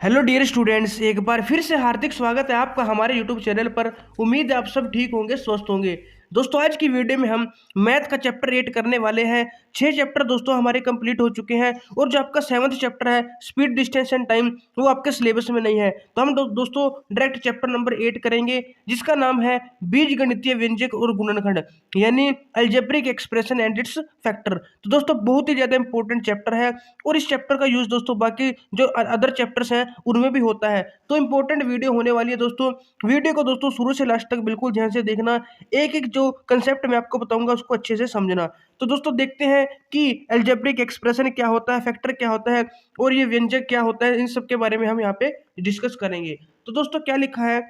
Hello dear students, एक बार फिर से हार्दिक स्वागत है आपका हमारे यूट्यूब चैनल पर। उम्मीद है आप सब ठीक होंगे, स्वस्थ होंगे। दोस्तों आज की वीडियो में हम मैथ का चैप्टर 8 करने वाले हैं। 6 चैप्टर दोस्तों हमारे कंप्लीट हो चुके हैं और जो आपका 7वां चैप्टर है स्पीड, डिस्टेंस एंड टाइम, वो आपके सिलेबस में नहीं है। तो हम दोस्तों डायरेक्ट चैप्टर नंबर 8 करेंगे, जिसका नाम है बीजगणितीय व्यंजक और गुणनखंड, यानी algebraic expression and it's factor. तो दोस्तों बहुत ही ज्यादा इंपॉर्टेंट चैप्टर है और इस चैप्टर का यूज दोस्तों बाकी जो अदर चैप्टर्स हैं उनमें भी होता है। तो इंपॉर्टेंट वीडियो होने वाली है दोस्तों। वीडियो को दोस्तों शुरू से लास्ट तक बिल्कुल ध्यान से देखना। एक एक जो कंसेप्ट मैं आपको बताऊंगा उसको अच्छे से समझना। तो दोस्तों देखते हैं कि अलजेब्रिक एक्सप्रेशन क्या होता है, फैक्टर क्या होता है और ये व्यंजक क्या होता है। इन सब के बारे में हम यहाँ पे डिस्कस करेंगे। तो दोस्तों क्या लिखा है,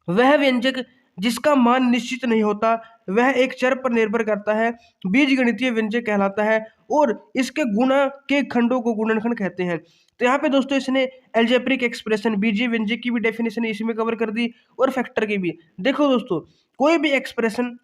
वह व्यंजक जिसका मान निश्चित नहीं होता वह एक चर पर निर्भर करता है, बीजगणितीय व्यंजक कहलाता है और इसके गुणा के खंडों को गुणनखंड कहते हैं। तो यहाँ पे दोस्तों इसने एल्जेब्रिक एक्सप्रेशन, बीजीय व्यंजक की भी डेफिनेशन इसमें कवर कर दी और फैक्टर की भी। देखो दोस्तों, कोई भी एक्सप्रेशन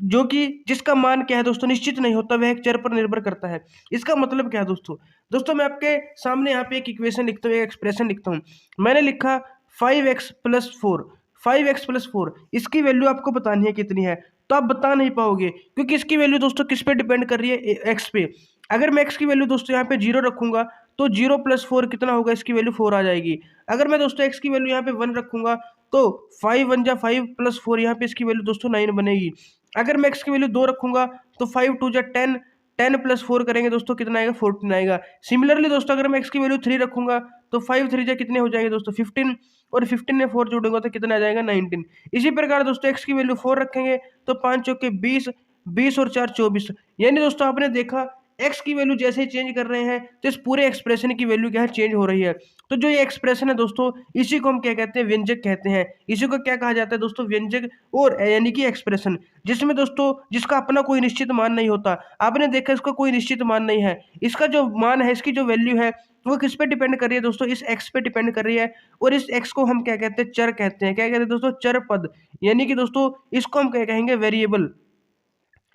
जो कि जिसका मान क्या है दोस्तों निश्चित नहीं होता, वह एक चर पर निर्भर करता है। इसका मतलब क्या है दोस्तों? दोस्तों मैं आपके सामने यहाँ पे एक इक्वेशन लिखता हूँ, एक एक्सप्रेशन लिखता हूँ। मैंने लिखा 5x+4, 5x+4, इसकी वैल्यू आपको बतानी है कितनी है। तो आप बता नहीं पाओगे क्योंकि इसकी वैल्यू दोस्तों किस पे डिपेंड कर रही है, एक्स पे। अगर मैं एक्स की वैल्यू दोस्तों यहाँ पे 0 रखूंगा तो 0+4 कितना होगा, इसकी वैल्यू 4 आ जाएगी। अगर मैं दोस्तों एक्स की वैल्यू यहाँ पे 1 रखूंगा तो 5 1 जा 5 + 4, यहाँ पे इसकी वैल्यू दोस्तों 9 बनेगी। अगर मैं एक्स की वैल्यू 2 रखूंगा तो 5 2 जा 10, 10+4 करेंगे दोस्तों कितना आएगा, 14 आएगा। सिमिलरली दोस्तों अगर मैं एक्स की वैल्यू 3 रखूंगा तो 5 3 जा कितने हो जाएंगे दोस्तों, 15, और 15 में 4 जोड़ूंगा तो कितना आ जाएगा, 19। इसी प्रकार दोस्तों एक्स की वैल्यू 4 रखेंगे तो 5 चौके 20, 20 और 4 24। यानी दोस्तों आपने देखा एक्स की वैल्यू जैसे ही चेंज कर रहे हैं तो इस पूरे एक्सप्रेशन की वैल्यू क्या है, चेंज हो रही है। तो जो ये एक्सप्रेशन है दोस्तों इसी को हम क्या कहते हैं, व्यंजक कहते हैं। इसी को क्या कहा जाता है दोस्तों, व्यंजक और यानी कि एक्सप्रेशन, जिसमें दोस्तों जिसका अपना कोई निश्चित मान नहीं होता। आपने देखा इसका कोई निश्चित मान नहीं है, इसका जो मान है, इसकी जो वैल्यू है वो किस पे डिपेंड कर रही है दोस्तों, इस एक्स पे डिपेंड कर रही है। और इस एक्स को हम क्या कहते हैं, चर कहते हैं। क्या कहते हैं दोस्तों, चर पद, यानी कि दोस्तों इसको हम क्या कहेंगे, वेरिएबल।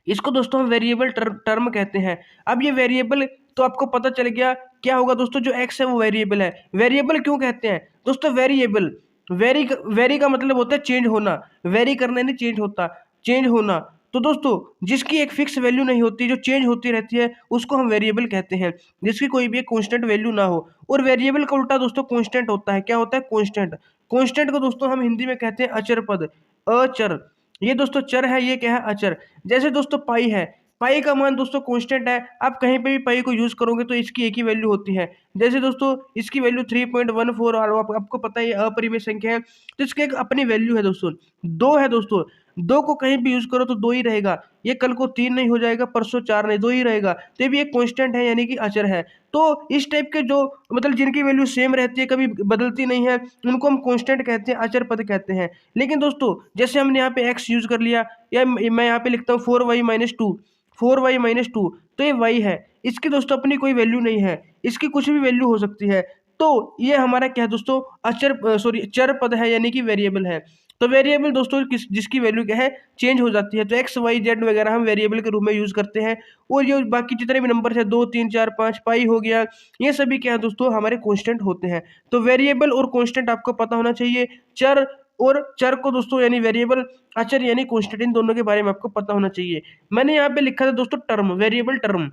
इसको दोस्तों हम वेरिएबल टर्म कहते हैं। अब ये वेरिएबल तो आपको पता चल गया क्या होगा दोस्तों, जो एक्स है वो वेरिएबल है। वेरिएबल क्यों कहते हैं दोस्तों, वेरिएबल, वेरी का मतलब होता है चेंज होना, वेरी करना नहीं, चेंज होता, चेंज होना। तो दोस्तों जिसकी एक फिक्स वैल्यू नहीं होती, जो चेंज होती रहती है, उसको हम वेरिएबल कहते हैं, जिसकी कोई भी एक कांस्टेंट वैल्यू ना हो। और वेरिएबल का उल्टा दोस्तों कांस्टेंट होता है। क्या होता है, कांस्टेंट। कांस्टेंट को दोस्तों हम हिंदी में कहते हैं अचर पद, अचर। ये दोस्तों चर है, ये क्या है, अचर। जैसे दोस्तों पाई है, पाई का मान दोस्तों कांस्टेंट है। आप कहीं पे भी पाई को यूज करोगे तो इसकी एक ही वैल्यू होती है। जैसे दोस्तों इसकी वैल्यू 3.14, और आपको पता है ये अपरिमेय संख्या है तो इसकी एक अपनी वैल्यू है दोस्तों। 2 है दोस्तों, 2 को कहीं भी यूज करो तो 2 ही रहेगा। ये कल को 3 नहीं हो जाएगा, परसों 4 नहीं, 2 ही रहेगा। तो ये भी एक कांस्टेंट है, यानी कि अचर है। तो इस टाइप के जो मतलब जिनकी वैल्यू सेम रहती है, कभी बदलती नहीं है, उनको हम कांस्टेंट कहते हैं, अचर पद कहते हैं। लेकिन दोस्तों जैसे हमने यहाँ पे x यूज कर लिया, या मैं यहाँ पे लिखता हूँ 4y-2, 4y-2, तो ये y है। इसकी दोस्तों अपनी कोई वैल्यू नहीं है, इसकी कुछ भी वैल्यू हो सकती है। तो ये हमारा क्या है दोस्तों, अचर सॉरी चर पद है, यानी कि वेरिएबल है। तो वेरिएबल दोस्तों जिसकी वैल्यू क्या है, चेंज हो जाती है। तो एक्स वाई जेड वगैरह हम वेरिएबल के रूप में यूज करते हैं। और ये बाकी जितने भी नंबर है, 2 3 4 5, पाई हो गया, ये सभी क्या है दोस्तों, हमारे कांस्टेंट होते हैं। तो वेरिएबल और कांस्टेंट आपको पता होना चाहिए। चर और चर को दोस्तों यानी वेरिएबल, अचर यानी कांस्टेंट, इन दोनों के बारे में आपको पता होना चाहिए। मैंने यहाँ पे लिखा था दोस्तों टर्म, वेरिएबल टर्म।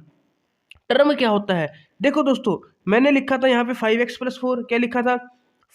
टर्म क्या होता है, देखो दोस्तों मैंने लिखा था यहाँ पे 5x+4, क्या लिखा था,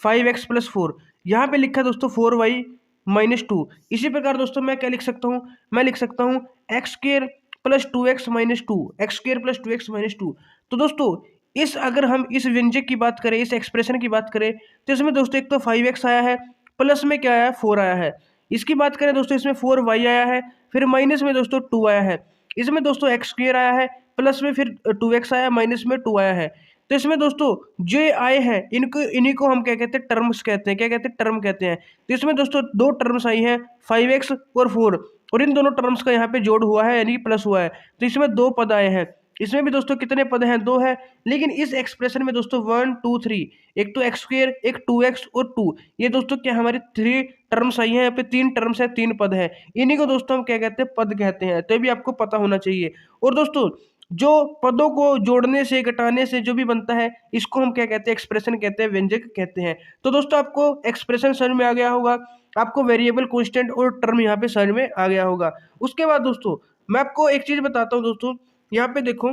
5x+4। यहाँ पे लिखा दोस्तों 4y-2। इसी प्रकार दोस्तों मैं क्या लिख सकता हूँ, मैं लिख सकता हूँ x² + 2x-2, x² + 2x-2। तो दोस्तों इस अगर हम इस व्यंजक की बात करें, इस एक्सप्रेशन की बात करें, तो इसमें दोस्तों एक तो 5x आया है, प्लस में क्या आया है, 4 आया है। इसकी बात करें दोस्तों, इसमें 4y आया है, फिर माइनस में दोस्तों 2 आया है। इसमें दोस्तों x² आया है, प्लस में फिर 2x आया, माइनस में 2 आया है। तो इसमें दोस्तों जो ये आए हैं, इनको इन्हीं को हम क्या कहते हैं, टर्म्स कहते हैं। क्या कहते हैं, टर्म कहते हैं। तो इसमें दोस्तों 2 टर्म्स आई हैं, 5x और 4, और इन दोनों टर्म्स का यहाँ पे जोड़ हुआ है, यानी प्लस हुआ है। तो इसमें 2 पद आए हैं। इसमें भी दोस्तों कितने पद हैं, 2 है। लेकिन इस एक्सप्रेशन में दोस्तों 1 2 3, एक तो x², एक 2x और 2, ये दोस्तों क्या हमारी 3 टर्म्स आई हैं। यहाँ पे 3 टर्म्स है, 3 पद है। इन्हीं को दोस्तों हम क्या कहते हैं, पद कहते हैं। तो ये भी आपको पता होना चाहिए। और दोस्तों जो पदों को जोड़ने से घटाने से जो भी बनता है इसको हम क्या कहते हैं, एक्सप्रेशन कहते हैं, व्यंजक कहते हैं। तो दोस्तों आपको एक्सप्रेशन समझ में आ गया होगा, आपको वेरिएबल, कांस्टेंट और टर्म यहाँ पे समझ में आ गया होगा। उसके बाद दोस्तों मैं आपको एक चीज बताता हूँ दोस्तों, यहाँ पे देखो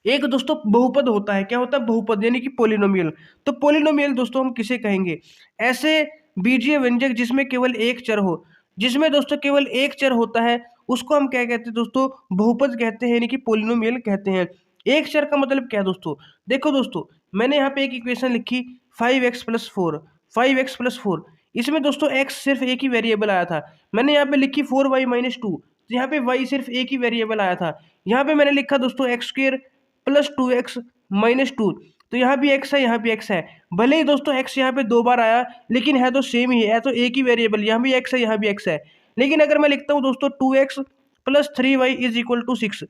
एक दोस्तों बहुपद होता है, क्या होता है, बहुपद यानी कि पोलिनोमियल। तो पोलिनोमियल दोस्तों हम किसे कहेंगे, ऐसे बीजीय व्यंजक जिसमें केवल एक चर हो, जिसमें दोस्तों केवल एक चर होता है उसको हम क्या कहते हैं दोस्तों, बहुपद कहते हैं, यानी कि पोलिनोमियल कहते हैं। एक चर का मतलब क्या दोस्तों, देखो दोस्तों मैंने यहाँ पे एक इक्वेशन लिखी 5x+4, 5x+4, इसमें दोस्तों x सिर्फ एक ही वेरिएबल आया था। मैंने यहाँ पे लिखी 4y-2, तो यहाँ पे y सिर्फ एक ही वेरिएबल आया था। यहाँ पे मैंने लिखा दोस्तों x² +2x-2, तो यहाँ भी x है, यहाँ भी x है। भले ही दोस्तों x यहाँ पे दो बार आया लेकिन है तो सेम ही है तो एक ही वेरिएबल, यहाँ भी x है, यहाँ भी x है। लेकिन अगर मैं लिखता हूँ दोस्तों 2x + 3y = 6,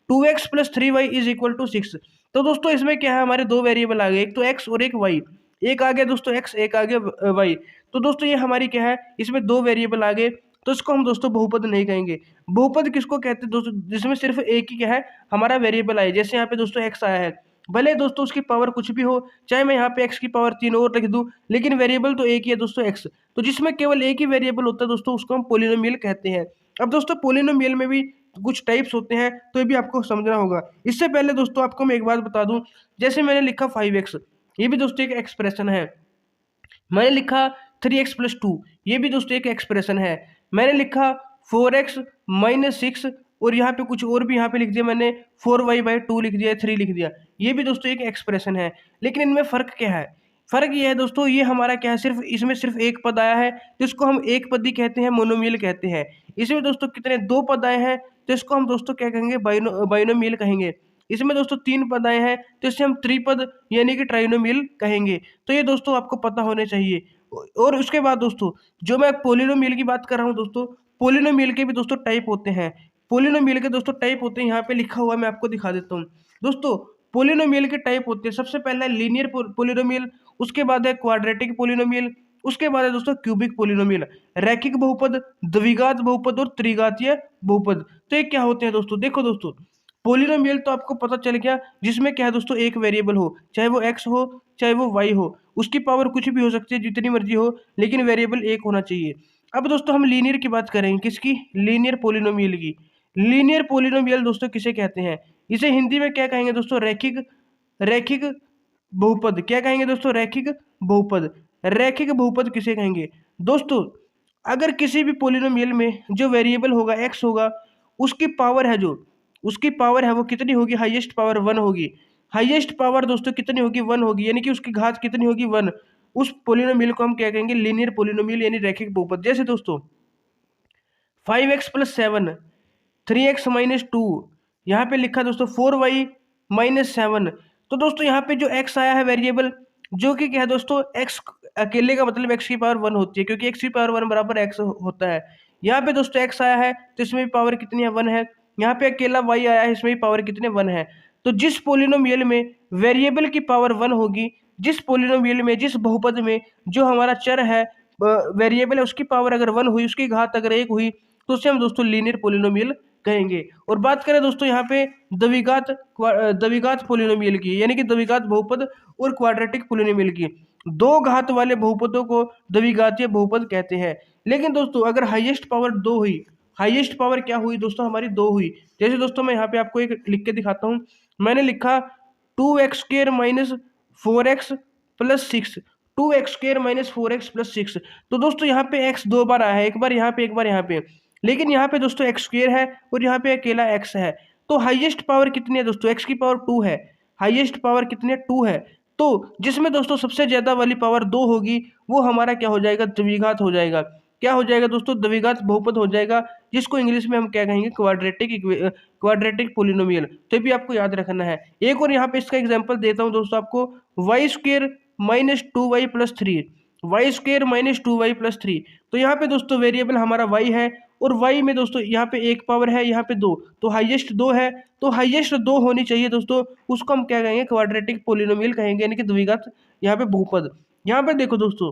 2x + 3y = 6, तो दोस्तों इसमें क्या है, हमारे दो वेरिएबल आ गए, एक तो x और एक y। एक आ गया दोस्तों x, एक आ गया y। तो दोस्तों ये हमारी क्या है, इसमें दो वेरिएबल आ गए, तो इसको हम दोस्तों बहुपद नहीं कहेंगे। बहुपद किसको कहते हैं दोस्तों, जिसमें सिर्फ एक ही क्या है, हमारा वेरिएबल आए। जैसे यहाँ पे दोस्तों x आया है, भले दोस्तों उसकी पावर कुछ भी हो, चाहे मैं यहाँ पे x की पावर 3 और लिख दूं, लेकिन वेरिएबल तो एक ही है दोस्तों, x। तो जिसमें केवल एक ही वेरिएबल होता है दोस्तों उसको हम पोलिनोमियल कहते हैं। अब दोस्तों पोलिनोमियल में भी कुछ टाइप्स होते हैं, तो ये भी आपको समझना होगा। इससे पहले दोस्तों आपको मैं एक बात बता दूं, जैसे मैंने लिखा 5x, ये भी दोस्तों एक एक्सप्रेशन है। मैंने लिखा 3x+2, ये भी दोस्तों एक एक्सप्रेशन है। मैंने लिखा 4x-6, और यहाँ पे कुछ और भी यहाँ पे लिख दिया मैंने, 4y/2 लिख दिया, 3 लिख दिया, ये भी दोस्तों एक एक्सप्रेशन है। लेकिन इनमें फ़र्क क्या है, फ़र्क ये है दोस्तों, ये हमारा क्या है, सिर्फ इसमें सिर्फ एक पद आया है तो इसको हम एक पदी कहते हैं, मोनोमियल कहते हैं। इसमें दोस्तों कितने, दो पद आए हैं तो इसको हम दोस्तों क्या कहेंगे, बाइनोमियल कहेंगे। इसमें दोस्तों तीन पद आए हैं तो इसे हम त्रिपद यानी कि ट्राइनोमियल कहेंगे। तो ये दोस्तों आपको पता होने चाहिए। और उसके बाद दोस्तों जो मैं पोलिनोमियल की बात कर रहा हूँ दोस्तों, पोलिनोमियल के भी दोस्तों टाइप होते हैं। पोलिनोमियल के दोस्तों टाइप होते हैं, यहाँ पे लिखा हुआ है, मैं आपको दिखा देता हूँ दोस्तों। पोलिनोमियल के टाइप होते हैं, सबसे पहला है लीनियर पोलिनोमियल, उसके बाद है क्वाड्रेटिक पोलिनोमियल, उसके बाद है दोस्तों क्यूबिक पोलिनोमियल, रैखिक बहुपद, द्विघात बहुपद और त्रिघातीय बहुपद। तो ये क्या होते हैं दोस्तों, देखो दोस्तों पोलिनोमियल तो आपको पता चल गया, जिसमें क्या है दोस्तों, एक वेरिएबल हो, चाहे वो x हो चाहे वो y हो, उसकी पावर कुछ भी हो सकती है, जितनी मर्जी हो, लेकिन वेरिएबल एक होना चाहिए। अब दोस्तों हम लीनियर की बात करेंगे, किसकी, लीनियर पोलिनोमियल की। लीनियर पोलिनोमियल दोस्तों किसे कहते हैं, इसे हिंदी में क्या कहेंगे दोस्तों, रैखिक रैखिक बहुपद। क्या कहेंगे दोस्तों, रैखिक बहुपद। रैखिक बहुपद किसे कहेंगे दोस्तों, अगर किसी भी पोलिनोमियल में जो वेरिएबल होगा x होगा, उसकी पावर है, जो उसकी पावर है वो कितनी होगी, हाईएस्ट पावर 1 होगी। हाईएस्ट पावर दोस्तों कितनी होगी, 1 होगी, यानी कि उसकी घात कितनी होगी, 1। उस पोलिनोमियल को हम क्या कहेंगे, लीनियर पोलिनोमियल यानी रैखिक बहुपद। जैसे दोस्तों 5x+7, 3x-2, यहाँ पे लिखा दोस्तों 4y-7। तो दोस्तों यहाँ पे जो x आया है वेरिएबल, जो कि क्या है दोस्तों, x अकेले का मतलब x की पावर 1 होती है, क्योंकि x की पावर 1 बराबर x होता है। यहाँ पे दोस्तों x आया है तो इसमें भी पावर कितनी है, 1 है। यहाँ पे अकेला y आया है, इसमें भी पावर कितने, 1 है। तो जिस पोलिनोमियल में वेरिएबल की पावर 1 होगी, जिस पोलिनोमियल में, जिस बहुपद में जो हमारा चर है, वेरिएबल है, उसकी पावर अगर 1 हुई, उसकी घात अगर 1 हुई, तो उसे हम दोस्तों लीनियर पोलिनोमियल कहेंगे। और बात करें दोस्तों यहाँ पे द्विघात पोलिनोमियल की, यानी कि द्विघात बहुपद और क्वाड्रेटिक पोलिनोमियल की, दो घात वाले बहुपदों को द्विघातीय बहुपद कहते हैं। लेकिन दोस्तों अगर हाईएस्ट पावर 2 हुई, हाईएस्ट पावर क्या हुई दोस्तों, हमारी 2 हुई। जैसे दोस्तों मैं यहाँ पे आपको एक लिख के दिखाता हूँ, मैंने लिखा 2x² - 4x + 6, 2x² - 4x + 6। तो दोस्तों यहाँ पे x दो बार आया है, एक बार यहाँ पे, एक बार यहाँ पे, लेकिन यहाँ पे दोस्तों x² है और यहाँ पे अकेला x है। तो हाईएस्ट पावर कितनी है दोस्तों, x की पावर 2 है, हाईएस्ट पावर कितनी है, 2 है। तो जिसमें दोस्तों सबसे ज्यादा वाली पावर 2 होगी, वो हमारा क्या हो जाएगा, द्विघात हो जाएगा। क्या हो जाएगा दोस्तों, द्विघात बहुपद हो जाएगा, जिसको इंग्लिश में हम क्या कहेंगे, क्वाड्रेटिक पोलिनोमियल। तो ये भी आपको याद रखना है। एक और यहाँ पे इसका एग्जांपल देता हूँ दोस्तों आपको, y² - 2y + 3, y² - 2y + 3। तो यहाँ पे दोस्तों वेरिएबल हमारा y है, और y में दोस्तों यहाँ पे एक पावर है, यहाँ पे 2, तो हाईएस्ट 2 है। तो हाईएस्ट 2 होनी चाहिए दोस्तों, उसको हम क्या कहेंगे, क्वाड्रेटिक पोलिनोमियल कहेंगे, यानी कि द्विघात यहाँ पे बहुपद। यहाँ पे देखो दोस्तों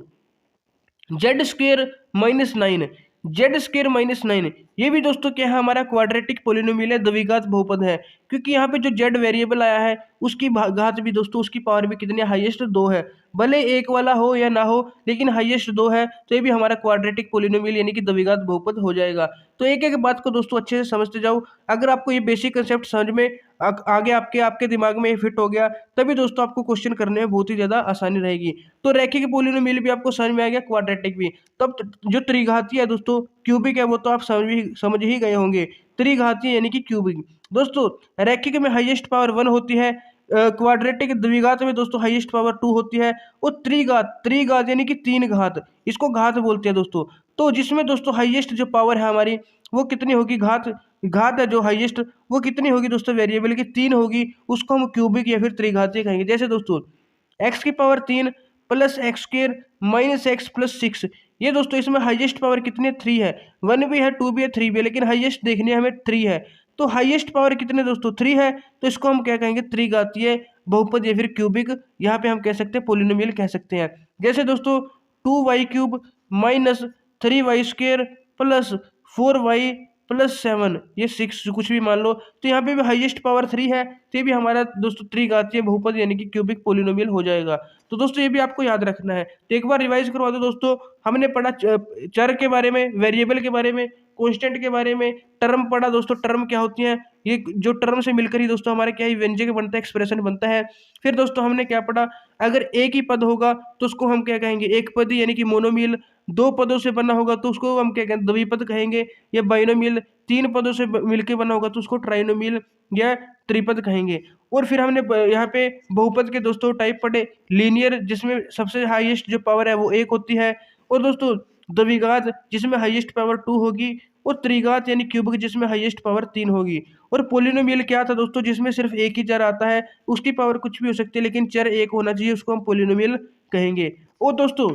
z² - 9, जेड स्क्र -9, ये भी दोस्तों क्या है, हमारा क्वाड्रेटिक पोलिनोमियल है, द्विघात बहुपद है। क्योंकि यहाँ पे जो जेड वेरिएबल आया है उसकी घात भी दोस्तों, उसकी पावर भी कितनी है, हाईएस्ट 2 है। भले एक वाला हो या ना हो, लेकिन हाईएस्ट 2 है, तो ये भी हमारा क्वाड्रेटिक पोलिनोमियल यानी कि द्विघात बहुपद हो जाएगा। तो एक एक बात को दोस्तों अच्छे से समझते जाओ। अगर आपको ये बेसिक कंसेप्ट समझ में आगे आपके दिमाग में फिट हो गया, तभी दोस्तों आपको क्वेश्चन करने में बहुत ही ज्यादा आसानी रहेगी। तो रैखिक पोलिनोमियल भी आपको समझ में आ गया, क्वाड्रेटिक भी। तब जो त्रिघातीय है दोस्तों, क्यूबिक है, वो तो आप समझ ही गए होंगे। त्रिघातीय यानी कि क्यूबिक। दोस्तों रैखिक में हाईएस्ट पावर 1 होती है, क्वाड्रेटिक द्विघात में दोस्तों हाईएस्ट पावर 2 होती है, और त्रिघात त्रिघात यानी कि 3 घात, इसको घात बोलते हैं दोस्तों। तो जिसमें दोस्तों हाईएस्ट जो पावर है हमारी, वो कितनी होगी, घात घात है जो हाईएस्ट, वो कितनी होगी दोस्तों, वेरिएबल की 3 होगी, उसको हम क्यूबिक या फिर त्रिघातीय कहेंगे। जैसे दोस्तों एक्स की power 3 plus x square minus x plus 6, ये दोस्तों इसमें हाईएस्ट पावर कितनी है, 3 है। 1 भी है, 2 भी है, 3 भी है, लेकिन हाईएस्ट देखनी है हमें 3 है। तो हाईएस्ट पावर कितने दोस्तों, 3 है, तो इसको हम क्या कहेंगे, त्रिघातीय बहुपद या फिर क्यूबिक, यहाँ पे हम कह सकते हैं पोलिनोमियल कह सकते हैं। जैसे दोस्तों 2y³ minus 3y square plus 4y plus 7, ये 6 कुछ भी मान लो, तो यहाँ पे भी हाईएस्ट पावर 3 है, तो ये भी हमारा दोस्तों त्रिघातीय बहुपद यानी कि क्यूबिक पोलिनोमियल हो जाएगा। तो दोस्तों ये भी आपको याद रखना है। तो एक बार रिवाइज करवा दो दोस्तों। हमने पढ़ा चर के बारे में, वेरिएबल के बारे में, कांस्टेंट के बारे में, टर्म पढ़ा दोस्तों, टर्म क्या होती है, ये जो टर्म से मिलकर ही दोस्तों हमारा क्या है, व्यंजक बनता है, एक्सप्रेशन बनता है। फिर दोस्तों हमने क्या पढ़ा, अगर एक ही पद होगा तो उसको हम क्या कहेंगे, एक पदी यानी कि मोनोमियल। 2 पदों से बना होगा तो उसको हम क्या कहेंगे, द्विपद कहेंगे या बाइनोमियल। 3 पदों से मिलकर बना होगा तो उसको ट्राइनोमियल या त्रिपद कहेंगे। और फिर हमने यहाँ पे बहुपद के दोस्तों टाइप पढ़े, लीनियर जिसमें सबसे हाईएस्ट जो पावर है वो 1 होती है, और दोस्तों द्विघात जिसमें हाईएस्ट पावर 2 होगी, और त्रिघात यानी क्यूबिक जिसमें हाईएस्ट पावर 3 होगी। और पोलिनोमियल क्या था दोस्तों, जिसमें सिर्फ एक ही चर आता है, उसकी पावर कुछ भी हो सकती है, लेकिन चर एक होना चाहिए, उसको हम पोलिनोमियल कहेंगे। और दोस्तों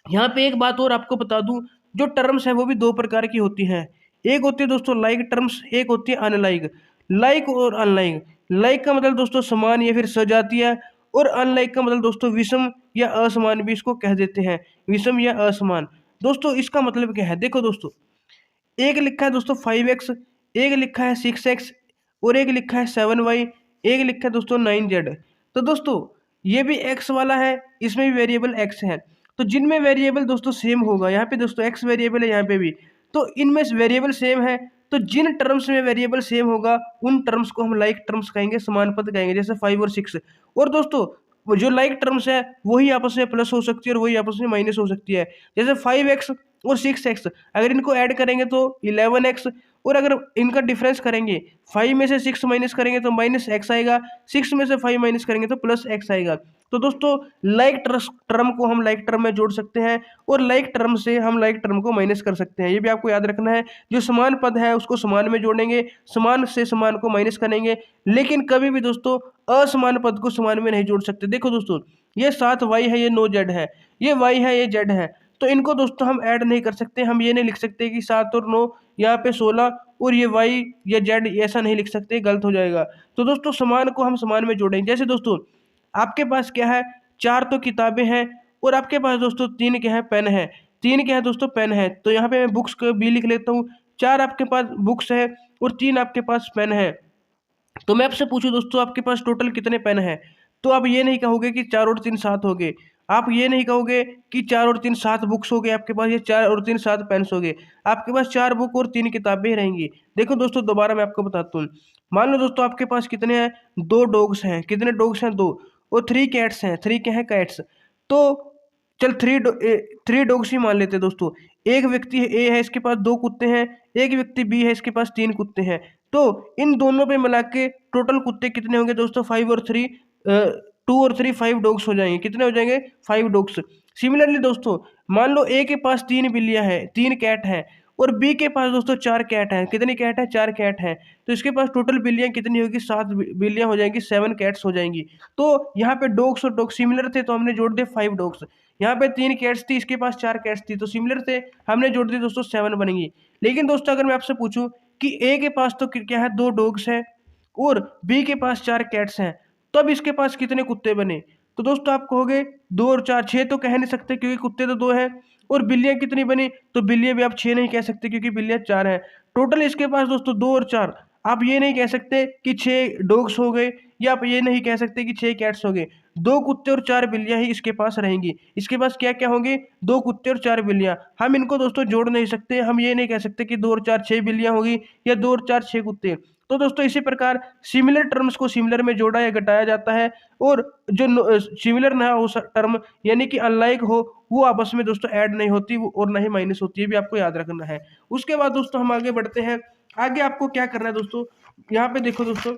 यहाँ पे एक बात और आपको बता दूं, जो टर्म्स है वो भी 2 प्रकार की होती हैं। एक होती है दोस्तों लाइक टर्म्स, एक होती है अनलाइक। लाइक और अनलाइक, लाइक का मतलब दोस्तों समान या फिर सजातीय, और अनलाइक का मतलब दोस्तों विषम या असमान भी इसको कह देते हैं, विषम या असमान। दोस्तों इसका मतलब क्या है, देखो दोस्तों, एक लिखा है दोस्तों 5x, एक लिखा है 6x, और एक लिखा है 7y, एक लिखा है दोस्तों 9z। तो दोस्तों ये भी x वाला है, इसमें भी वेरिएबल x है। तो जिनमें वेरिएबल दोस्तों सेम होगा, यहाँ पे दोस्तों x वेरिएबल है, यहाँ पे भी, तो इनमें वेरिएबल सेम है, तो जिन टर्म्स में वेरिएबल सेम होगा उन टर्म्स को हम लाइक टर्म्स कहेंगे, समान पद कहेंगे, जैसे 5 और 6। और दोस्तों वो जो लाइक टर्म्स है वही आपस में प्लस हो सकती है और वही आपस में माइनस हो सकती है। जैसे 5x और 6x, अगर इनको ऐड करेंगे तो 11x, और अगर इनका डिफरेंस करेंगे, 5 में से 6 माइनस करेंगे तो माइनस x आएगा, 6 में से 5 माइनस करेंगे तो प्लस x आएगा। तो दोस्तों लाइक टर्म को हम लाइक टर्म में जोड़ सकते हैं, और लाइक टर्म से हम लाइक टर्म को माइनस कर सकते हैं। ये भी आपको याद रखना है। जो समान पद है उसको समान में जोड़ेंगे, समान से समान को माइनस करेंगे, लेकिन कभी भी दोस्तों असमान पद को समान में नहीं जोड़ सकते। देखो दोस्तों ये 7y है, ये 9z है, ये y है, ये z है, तो इनको दोस्तों हम ऐड नहीं कर सकते। हम ये नहीं लिख सकते कि 7 और 9 यहाँ पे 16 और ये y या z, ऐसा नहीं लिख सकते, गलत हो जाएगा। तो दोस्तों समान को हम समान में जोड़ेंगे। जैसे दोस्तों आपके पास क्या है, 4 तो किताबें हैं, और आपके पास दोस्तों 3 क्या है, पेन है। 3 क्या है दोस्तों, पेन है। तो यहाँ पे मैं बुक्स को भी लिख लेता हूँ। 4 आपके पास बुक्स है और 3 आपके पास पेन है। तो मैं आपसे पूछूं दोस्तों आपके पास टोटल कितने पेन है, तो आप ये नहीं कहोगे कि 4 और 3 7 हो गए। आप ये नहीं कहोगे कि 4 और 3 7 बुक्स हो गए आपके पास, ये 4 और 3 7 पेन्स हो गए। आपके पास 4 बुक और 3 किताबें रहेंगी। देखो दोस्तों दोबारा मैं आपको बताता हूँ। मान लो दोस्तों आपके पास कितने हैं, 2 डॉग्स हैं। कितने डॉग्स हैं, 2, और 3 कैट्स हैं। 3 क्या है, कैट्स। तो चल 3 डॉग्स ही मान लेते हैं दोस्तों। एक व्यक्ति ए है, इसके पास 2 कुत्ते हैं, एक व्यक्ति बी है, इसके पास 3 कुत्ते हैं। तो इन दोनों पे मिला के टोटल कुत्ते कितने होंगे दोस्तों, 5 और 3, 2 और 3 5 डॉग्स हो जाएंगे। कितने हो जाएंगे, 5 डॉग्स। सिमिलरली दोस्तों मान लो ए के पास 3 बिल्लियां हैं, 3 कैट हैं, और बी के पास दोस्तों 4 कैट हैं। कितनी कैट है, 4 कैट हैं। तो इसके पास टोटल बिल्लियां कितनी होगी, 7 बिल्लियां हो जाएंगी, 7 कैट्स हो जाएंगी। तो यहाँ पे डॉग्स और डॉग्स सिमिलर थे तो हमने जोड़ दिए 5 डॉग्स। यहाँ पे 3 कैट्स थी, इसके पास 4 कैट्स थी, तो सिमिलर थे, हमने जोड़ दिए दोस्तों 7 बनेंगी। लेकिन दोस्तों अगर मैं आपसे पूछूं कि ए के पास तो क्या है, 2 डॉग्स हैं, और बी के पास 4 कैट्स हैं, तब इसके पास कितने कुत्ते बने। तो दोस्तों आप कहोगे 2 और 4 6 तो कह नहीं सकते, क्योंकि कुत्ते तो 2 हैं। और बिल्लियाँ कितनी बनी, तो बिल्लियाँ भी आप 6 नहीं कह सकते क्योंकि बिल्लियाँ 4 हैं। टोटल इसके पास दोस्तों 2 और 4, आप ये नहीं कह सकते कि 6 डॉग्स हो गए, या आप ये नहीं कह सकते कि 6 कैट्स हो गए। 2 कुत्ते और 4 बिल्लियाँ ही इसके पास रहेंगी। इसके पास क्या-क्या होंगे, 2 कुत्ते और 4 बिल्लियाँ। हम इनको दोस्तों जोड़ नहीं सकते, हम ये नहीं कह सकते कि 2 और 4 6 बिल्लियाँ होगी या 2 और 4 6 कुत्ते। तो दोस्तों इसी प्रकार सिमिलर टर्म्स को सिमिलर में जोड़ा या घटाया जाता है, और जो सिमिलर ना हो टर्म यानी कि अनलाइक हो, वो आपस में दोस्तों ऐड नहीं होती और ना ही माइनस होती है, ये भी आपको याद रखना है। उसके बाद दोस्तों हम आगे बढ़ते हैं। आगे आपको क्या करना है दोस्तों, यहाँ पे देखो दोस्तों,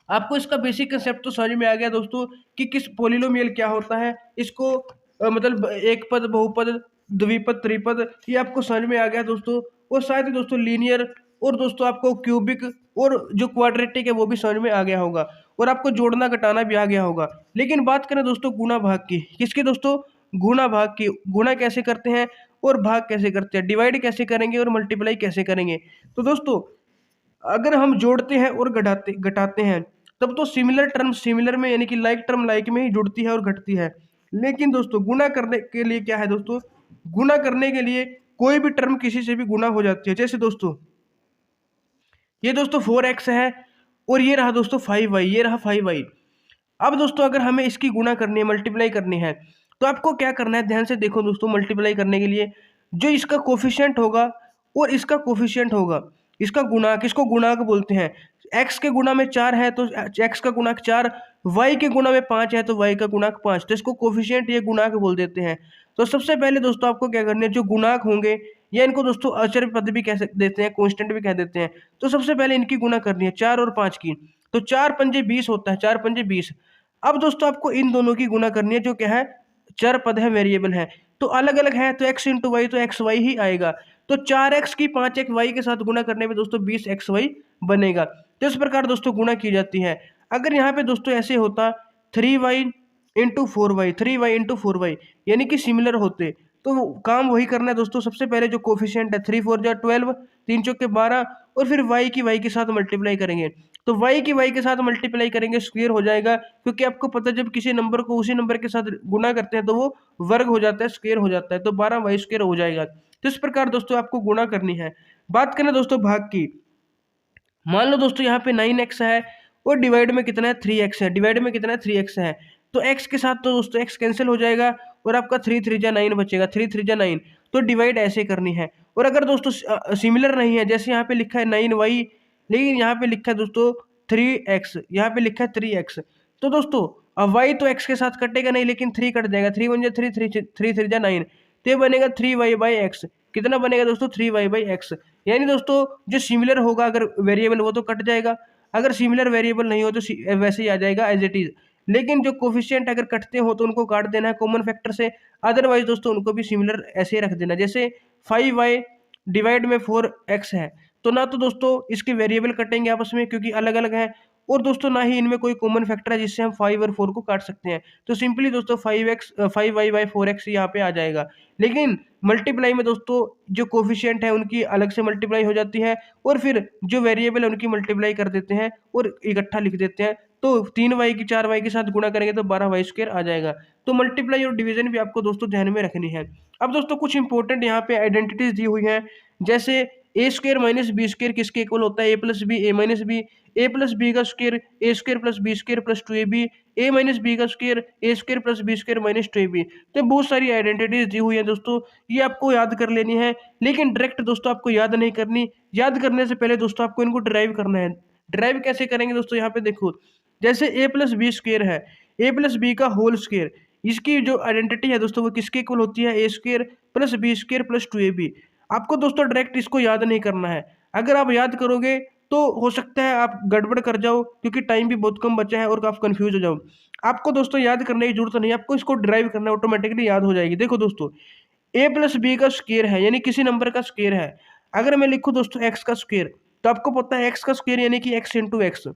आपको इसका बेसिक कंसेप्ट तो समझ में आ गया दोस्तों कि किस पोलिनोमियल क्या होता है, इसको मतलब एक पद, बहुपद, द्विपद, त्रिपद, ये आपको समझ में आ गया दोस्तों। और साथ ही दोस्तों लीनियर, और दोस्तों आपको क्यूबिक, और जो क्वाड्रेटिक है वो भी समझ में आ गया होगा, और आपको जोड़ना घटाना भी आ गया होगा। लेकिन बात करें दोस्तों गुणा भाग की, किसकी दोस्तों, गुणा भाग की। गुणा कैसे करते हैं और भाग कैसे करते हैं, डिवाइड कैसे करेंगे और मल्टीप्लाई कैसे करेंगे। तो दोस्तों अगर हम जोड़ते हैं और घटाते घटाते हैं, तब तो सिमिलर टर्म सिमिलर में यानी कि लाइक टर्म लाइक में ही जुड़ती है और घटती है। लेकिन दोस्तों गुणा करने के लिए क्या है दोस्तों, गुणा करने के लिए कोई भी टर्म किसी से भी गुणा हो जाती है। जैसे दोस्तों ये दोस्तों 4x है, और ये रहा दोस्तों 5y, ये रहा 5y। अब दोस्तों अगर हमें इसकी गुणा करनी है, मल्टीप्लाई करनी है, तो आपको क्या करना है, ध्यान से देखो दोस्तों। मल्टीप्लाई करने के लिए जो इसका कोफिशिएंट होगा और इसका कोफिशिएंट होगा, इसका गुणांक, इसको गुणांक बोलते हैं। x के गुणा में 4 है तो x का गुणांक 4, y के गुणा में 5 है तो y का गुणांक 5, तो इसको कोफिशिएंट, ये गुणांक बोल देते हैं। तो सबसे पहले दोस्तों आपको क्या करना है, जो गुणांक होंगे, या इनको दोस्तों अचर पद भी कह देते हैं, कांस्टेंट भी कह देते हैं। तो सबसे पहले इनकी गुणा करनी है 4 और 5 की, तो 4 पंजे 20 होता है, 4 पंजे 20। अब दोस्तों आपको इन दोनों की गुणा करनी है, जो क्या है, चर पद है, वेरिएबल है, तो अलग अलग है, तो x इंटू वाई, तो एक्स वाई ही आएगा। तो 4x की 5x वाई के साथ गुणा करने में दोस्तों 20x वाई बनेगा। तो इस प्रकार दोस्तों गुणा की जाती है। अगर यहाँ पे दोस्तों ऐसे होता 3y into 4y, 3y into 4y, यानी कि सिमिलर होते, तो काम वही करना है दोस्तों। सबसे पहले जो कोफिशिएंट है 3 4 जा 12, 3 चौके 12, और फिर y के साथ मल्टीप्लाई करेंगे। तो y के साथ मल्टीप्लाई करेंगे, स्क्वायर हो जाएगा, क्योंकि आपको पता है जब किसी नंबर को उसी नंबर के साथ गुणा करते हैं तो वो वर्ग हो जाता है, स्क्वायर हो जाता है, तो 12y स्क्वायर हो जाएगा। तो इस प्रकार दोस्तों आपको गुणा करनी है। बात करें दोस्तों भाग की, मान लो दोस्तों यहाँ पे 9x है, और डिवाइड में कितना है, 3x है, डिवाइड में कितना है, 3x है। तो x के साथ तो दोस्तों x कैंसिल हो जाएगा, और आपका 3 3 जा 9 बचेगा, 3 3 जा 9। तो डिवाइड ऐसे करनी है। और अगर दोस्तों सिमिलर नहीं है, जैसे यहाँ पे लिखा है 9y, लेकिन यहाँ पे लिखा है दोस्तों 3x, यहाँ पे लिखा है 3x, तो दोस्तों अब y तो x के साथ कटेगा नहीं, लेकिन 3 कट जाएगा, 3 1 जा 3, 3 3 जा 9, तो ये बनेगा 3y बाई एक्स। कितना बनेगा दोस्तों, 3y बाई एक्स। यानी दोस्तों जो सिमिलर होगा अगर वेरिएबल, वो तो कट जाएगा, अगर सिमिलर वेरिएबल नहीं हो तो वैसे ही आ जाएगा एज इट इज। लेकिन जो कोफिशिएंट अगर कटते हो तो उनको काट देना है कॉमन फैक्टर से, अदरवाइज दोस्तों उनको भी सिमिलर ऐसे ही रख देना। जैसे 5y डिवाइड में 4x है, तो ना तो दोस्तों इसके वेरिएबल कटेंगे आपस में क्योंकि अलग अलग है, और दोस्तों ना ही इनमें कोई कॉमन फैक्टर है जिससे हम 5 और 4 को काट सकते हैं। तो सिंपली दोस्तों 5y बाई 4x यहाँ पे आ जाएगा। लेकिन मल्टीप्लाई में दोस्तों जो कोफिशिएंट है उनकी अलग से मल्टीप्लाई हो जाती है, और फिर जो वेरिएबल है उनकी मल्टीप्लाई कर देते हैं और इकट्ठा लिख देते हैं। तो 3y की 4y के साथ गुणा करेंगे तो 12y स्क्वायर आ जाएगा। तो मल्टीप्लाई और डिवीजन भी आपको दोस्तों ध्यान में रखनी है। अब दोस्तों कुछ इंपॉर्टेंट यहाँ पे आइडेंटिटीज दी हुई हैं, जैसे a square minus b square किसके इक्वल होता है, a plus b, a minus b, a plus b का square, a square plus b square plus 2ab, a minus b का square, a square plus b square minus 2ab। तो बहुत सारी identities दी हुई है दोस्तों, ये आपको याद कर लेनी है, लेकिन डायरेक्ट दोस्तों आपको याद नहीं करनी। याद करने से पहले दोस्तों आपको इनको ड्राइव करना है। ड्राइव कैसे करेंगे दोस्तों, यहाँ पे देखो, जैसे ए प्लस बी स्क्वायर है, ए प्लस बी का होल स्क्वायर, इसकी जो आइडेंटिटी है दोस्तों वो किसके इक्वल होती है, a square plus b square plus 2ab। आपको दोस्तों डायरेक्ट इसको याद नहीं करना है, अगर आप याद करोगे तो हो सकता है आप गड़बड़ कर जाओ, क्योंकि टाइम भी बहुत कम बचा है और आप कंफ्यूज हो जाओ। आपको दोस्तों याद करने की जरूरत नहीं, आपको इसको ड्राइव करना है, ऑटोमेटिकली याद हो जाएगी। देखो दोस्तों ए प्लस बी का स्क्वायर है, यानी किसी नंबर का स्क्वायर है, अगर मैं लिखूं दोस्तों एक्स का स्क्वायर, तो आपको पता है एक्स का स्क्वायर यानी कि एक्स इंटू एक्स।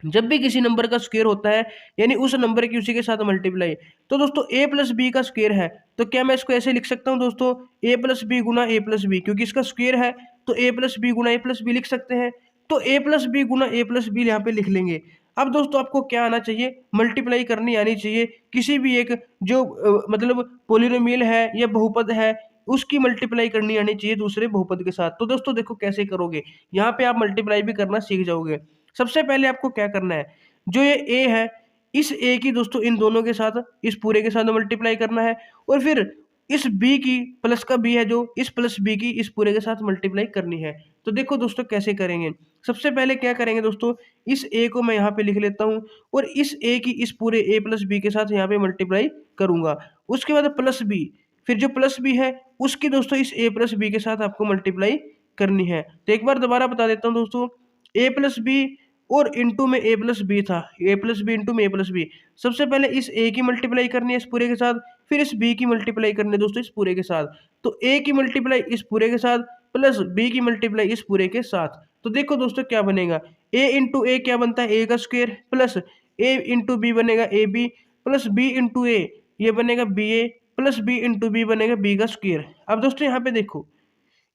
जब भी किसी नंबर का स्क्वायर होता है यानी उस नंबर की उसी के साथ मल्टीप्लाई। तो दोस्तों ए प्लस बी का स्क्वायर है, तो क्या मैं इसको ऐसे लिख सकता हूँ दोस्तों, a plus B Guna A plus B, क्योंकि इसका स्क्वायर है तो ए प्लस बी गुना ए प्लस बी लिख सकते हैं। तो ए प्लस बी गुना ए प्लस बी यहाँ पे लिख लेंगे। अब दोस्तों आपको क्या आना चाहिए, मल्टीप्लाई करनी आनी चाहिए। किसी भी एक जो मतलब पोलिनोमियल है या बहुपद है, उसकी मल्टीप्लाई करनी आनी चाहिए दूसरे बहुपद के साथ। तो दोस्तों देखो कैसे करोगे, यहाँ पे आप मल्टीप्लाई भी करना सीख जाओगे। सबसे पहले आपको क्या करना है, जो ये ए है, इस ए की दोस्तों इन दोनों के साथ, इस पूरे के साथ मल्टीप्लाई करना है, और फिर इस बी की, प्लस का बी है जो, इस प्लस बी की इस पूरे के साथ मल्टीप्लाई करनी है। तो देखो दोस्तों कैसे करेंगे। सबसे पहले क्या करेंगे दोस्तों, इस ए को मैं यहाँ पे लिख लेता हूँ, और इस ए की इस पूरे ए प्लस बी के साथ यहाँ पे मल्टीप्लाई करूंगा। उसके बाद प्लस बी, फिर जो प्लस बी है उसकी दोस्तों इस ए प्लस बी के साथ आपको मल्टीप्लाई करनी है। तो एक बार दोबारा बता देता हूँ दोस्तों, ए प्लस बी और इंटू में ए प्लस बी था, ए प्लस बी इंटू में ए प्लस बी। सबसे पहले इस ए की मल्टीप्लाई करनी है इस पूरे के साथ, फिर इस बी की मल्टीप्लाई करनी है दोस्तों इस पूरे के साथ। तो ए की मल्टीप्लाई इस पूरे के साथ प्लस बी की मल्टीप्लाई इस पूरे के साथ। तो देखो दोस्तों क्या बनेगा, ए इंटू ए क्या बनता है, ए का square, plus a into b बनेगा a b, plus b into a ये बनेगा b a, plus b into b बनेगा बी का स्क्वायर। अब दोस्तों यहाँ पे देखो,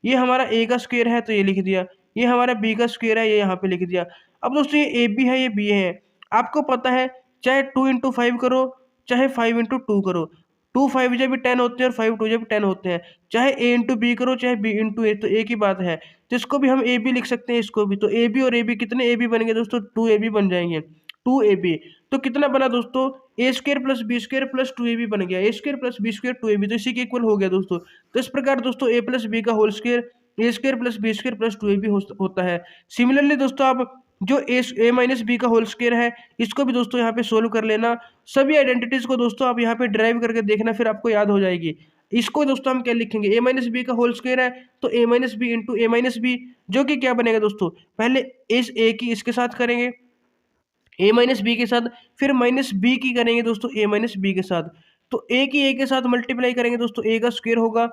ये हमारा ए का स्क्वायर है तो ये लिख दिया, ये हमारा बी का स्क्वायर है ये यहाँ पे लिख दिया। अब दोस्तों ये ए बी है ये बी है, आपको पता है चाहे 2 इंटू 5 करो चाहे 5 इंटू 2 करो, 2 5 जब भी 10 होते हैं और 5 2 जब 10 होते हैं, चाहे ए इंटू बी करो चाहे बी इंटू ए, तो एक ही बात है। तो इसको भी हम ए बी लिख सकते हैं, इसको भी। तो ए बी और ए बी कितने ए बी बनेंगे दोस्तों, 2 ए बी बन जाएंगे, 2 ए बी। तो कितना बना दोस्तों, a square plus b square plus 2 a b बन गया, a square plus b square 2 a b, तो इसी के इक्वल हो गया दोस्तों। तो इस प्रकार दोस्तों ए प्लस बी का whole square a square plus b square plus 2 a b होता है। सिमिलरली दोस्तों आप जो ए माइनस बी का होल स्क्वायर है, इसको भी दोस्तों यहाँ पे सोल्व कर लेना। सभी आइडेंटिटीज को दोस्तों आप यहाँ पे ड्राइव करके देखना, फिर आपको याद हो जाएगी। इसको दोस्तों हम क्या लिखेंगे, ए माइनस बी का होल स्क्वायर है तो ए माइनस बी इंटू ए माइनस बी, जो कि क्या बनेगा दोस्तों, पहले इस ए की इसके साथ करेंगे ए माइनस बी के साथ, फिर माइनस बी की करेंगे दोस्तों ए माइनस बी के साथ। तो ए की ए के साथ मल्टीप्लाई करेंगे दोस्तों, ए का स्क्वायर होगा,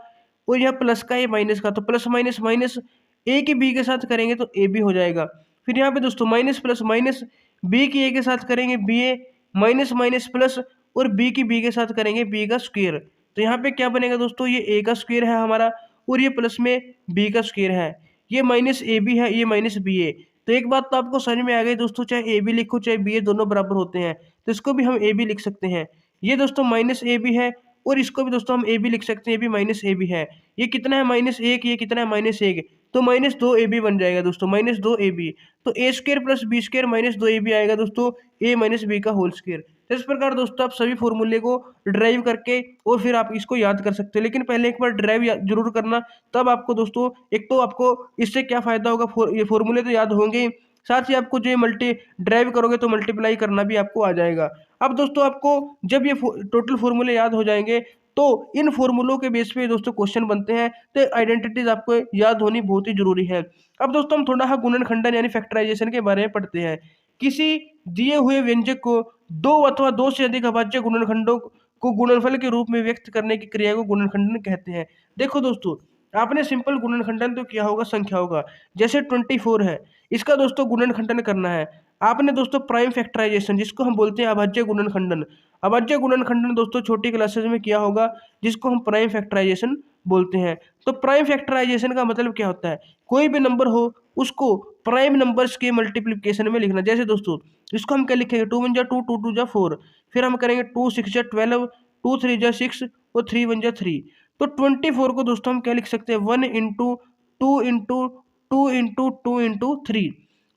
और यह प्लस का ये माइनस का, तो प्लस माइनस माइनस ए की बी के साथ करेंगे तो ए बी हो जाएगा। फिर यहाँ पे दोस्तों माइनस प्लस माइनस बी की ए के साथ करेंगे B a, minus minus plus, और बी की बी के साथ करेंगे बी का स्क्वायर। तो यहाँ पे क्या बनेगा दोस्तों, ये ए का स्क्वायर है हमारा, और ये प्लस में बी का स्क्वायर है, ये माइनस ए बी है, ये माइनस बी ए। तो एक बात तो आपको समझ में आ गई दोस्तों, चाहे ए बी लिखो चाहे बी ए, दोनों बराबर होते हैं, तो इसको भी हम ए बी लिख सकते हैं। ये दोस्तों माइनस ए बी है, और इसको भी दोस्तों हम ए बी लिख सकते हैं, ये भी माइनस ए बी है। ये कितना है -1, ये कितना है -1, तो -2ab बन जाएगा दोस्तों, -2ab। तो a square plus b square -2ab आएगा दोस्तों, ए माइनस बी का होल स्क्वायर। तो इस प्रकार दोस्तों आप सभी फॉर्मूले को ड्राइव करके और फिर आप इसको याद कर सकते हो, लेकिन पहले एक बार ड्राइव जरूर करना, तब आपको दोस्तों एक तो आपको इससे क्या फायदा होगा, ये फॉर्मूले तो याद होंगे ही, साथ ही आपको जो ये मल्टी ड्राइव करोगे तो मल्टीप्लाई करना भी आपको आ जाएगा। अब दोस्तों आपको जब ये टोटल फॉर्मूले याद हो जाएंगे तो इन फॉर्मूलों के बेस पे दोस्तों क्वेश्चन बनते हैं, तो आइडेंटिटीज आपको याद होनी बहुत ही जरूरी है। अब दोस्तों हम थोड़ा सा गुणनखंडन यानी फैक्टराइजेशन के बारे में पढ़ते हैं। किसी दिए हुए व्यंजक को दो अथवा दो से अधिक अभाज्य गुणनखंडों को गुणनफल के रूप में व्यक्त करने की क्रिया को गुणनखंडन कहते हैं। देखो दोस्तों, आपने सिंपल गुणनखंडन तो किया होगा, संख्या होगा, जैसे 24 है, इसका दोस्तों गुणनखंडन करना है। आपने दोस्तों प्राइम फैक्टराइजेशन, जिसको हम बोलते हैं अभाज्य गुणनखंडन, अभाज्य गुणनखंडन दोस्तों छोटी क्लासेस में किया होगा, जिसको हम प्राइम फैक्टराइजेशन बोलते हैं। तो प्राइम फैक्टराइजेशन का मतलब क्या होता है, कोई भी नंबर हो उसको प्राइम नंबर्स के मल्टीप्लिकेशन में लिखना। जैसे दोस्तों इसको हम क्या लिखेंगे, 2 1 जा 2, 2 2 जा 4, फिर हम करेंगे 2 6 जा 12, 2 3 जा 6 और 3 1 जा 3। तो 24 को दोस्तों हम क्या लिख सकते हैं, 1 इंटू 2 इंटू 2 इंटू 2 इंटू 3।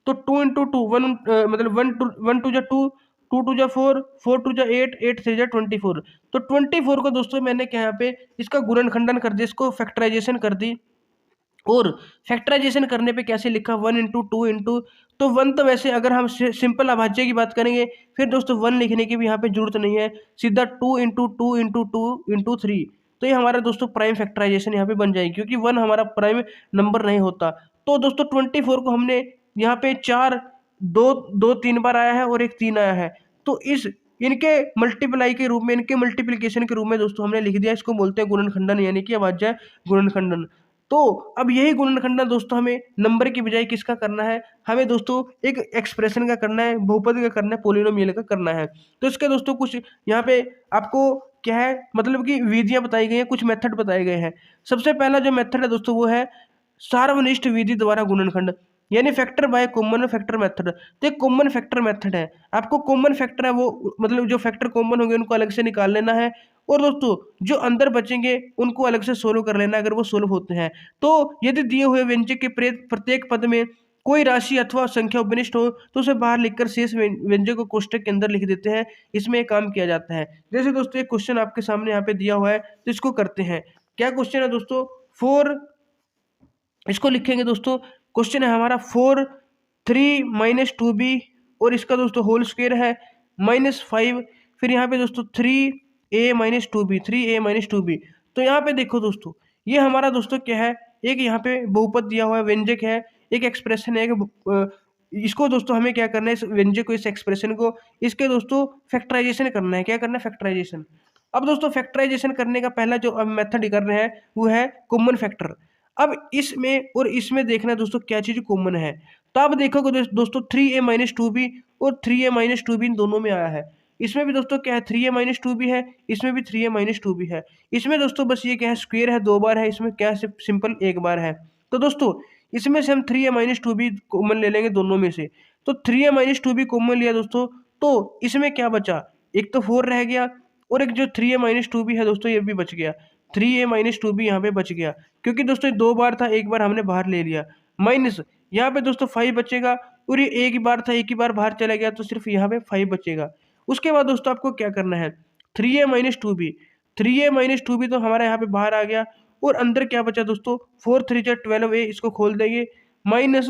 तो 2 इंटू 2 1 मतलब 1 2 जा 2, 2 2 जा 4, 4 2 जा 8, 8 3 जा 24। तो 24 को दोस्तों मैंने क्या यहाँ पे इसका गुणनखंडन कर दिया, इसको फैक्टराइजेशन कर दी। और फैक्टराइजेशन करने पे कैसे लिखा, 1 इंटू 2 इंटू, तो 1 तो वैसे अगर हम सिंपल अभाज्य की बात करेंगे फिर दोस्तों 1 लिखने की भी यहाँ पे जरूरत नहीं है, सीधा 2 इंटू 2 इंटू 2 इंटू 3। तो ये हमारा दोस्तों प्राइम फैक्टराइजेशन यहाँ पे बन जाएगी, क्योंकि 1 हमारा प्राइम नंबर नहीं होता। तो दोस्तों 24 को हमने यहाँ पे 4 2 3 बार आया है और एक 3 आया है, तो इस इनके मल्टीप्लाई के रूप में, इनके मल्टीप्लिकेशन के रूप में दोस्तों हमने लिख दिया, इसको बोलते हैं गुणनखंडन यानी कि अभाज्य गुणनखंडन। तो अब यही गुणनखंडन दोस्तों हमें नंबर की बजाय किसका करना है, हमें दोस्तों एक एक्सप्रेशन का करना है, बहुपद का करना है, पोलिनोमियल का करना है। तो इसके दोस्तों कुछ यहाँ पे आपको क्या है, मतलब कि विधियां बताई गई हैं, कुछ मेथड बताए गए हैं। सबसे पहला जो मेथड है दोस्तों वो है सार्वनिष्ठ विधि द्वारा गुणनखंड। यानी factor by common factor method. तो एक कॉमन फैक्टर मेथड है, आपको कॉमन फैक्टर है वो मतलब जो फैक्टर कॉमन होंगे उनको अलग से निकाल लेना है, और दोस्तों जो अंदर बचेंगे उनको अलग से सोल्व कर लेना अगर वो सोल्व होते हैं। तो यदि दिए हुए व्यंजक के प्रत्येक पद में कोई राशि अथवा संख्या उपनिष्ठ हो तो उसे बाहर लिखकर शेष व्यंजक को कोष्टक के अंदर लिख देते हैं। इसमें एक काम किया जाता है। जैसे दोस्तों एक क्वेश्चन आपके सामने यहाँ पे दिया हुआ है तो इसको करते हैं। क्या क्वेश्चन है दोस्तों? फोर, इसको लिखेंगे दोस्तों, क्वेश्चन है हमारा 4 3 माइनस 2b, और इसका दोस्तों होल स्क्वायर है -5। फिर यहाँ पे दोस्तों 3a minus 2b, 3a minus 2b। तो यहाँ पे देखो दोस्तों, ये हमारा दोस्तों क्या है, एक यहाँ पे बहुपद दिया हुआ है, व्यंजक है, एक एक्सप्रेशन है, इसको दोस्तों हमें क्या करना है, इस व्यंजक को, इस एक्सप्रेशन को, इसके दोस्तों फैक्टराइजेशन करना है। क्या करना है? फैक्टराइजेशन। अब दोस्तों फैक्टराइजेशन करने का पहला जो अब मेथड कर रहे हैं वो है कॉमन फैक्टर। अब इसमें और इसमें देखना दोस्तों क्या चीज़ कॉमन है। तो आप देखोगे दोस्तों 3a माइनस 2b और 3a माइनस 2b इन दोनों में आया है। इसमें भी दोस्तों क्या है, 3a माइनस 2b है, इसमें भी 3a माइनस 2b है। इसमें दोस्तों बस ये क्या है, स्क्वायर है, 2 बार है, इसमें क्या है, सिंपल 1 बार है। तो दोस्तों इसमें से हम 3a माइनस 2b कॉमन ले लेंगे दोनों में से। तो 3a माइनस 2b कॉमन लिया दोस्तों, तो इसमें क्या बचा, एक तो 4 रह गया, और एक जो 3a माइनस 2b है दोस्तों ये भी बच गया। 3a माइनस 2b यहाँ पे बच गया, क्योंकि दोस्तों ये 2 बार था, एक बार हमने बाहर ले लिया। माइनस यहाँ पे दोस्तों 5 बचेगा, और ये एक ही बार था, एक ही बार बाहर चला गया, तो सिर्फ यहाँ पे 5 बचेगा। उसके बाद दोस्तों आपको क्या करना है, 3a minus 2b, 3a minus 2b तो हमारा यहाँ पे बाहर आ गया, और अंदर क्या बचा दोस्तों, 4 3 जा 12a, इसको खोल देंगे, माइनस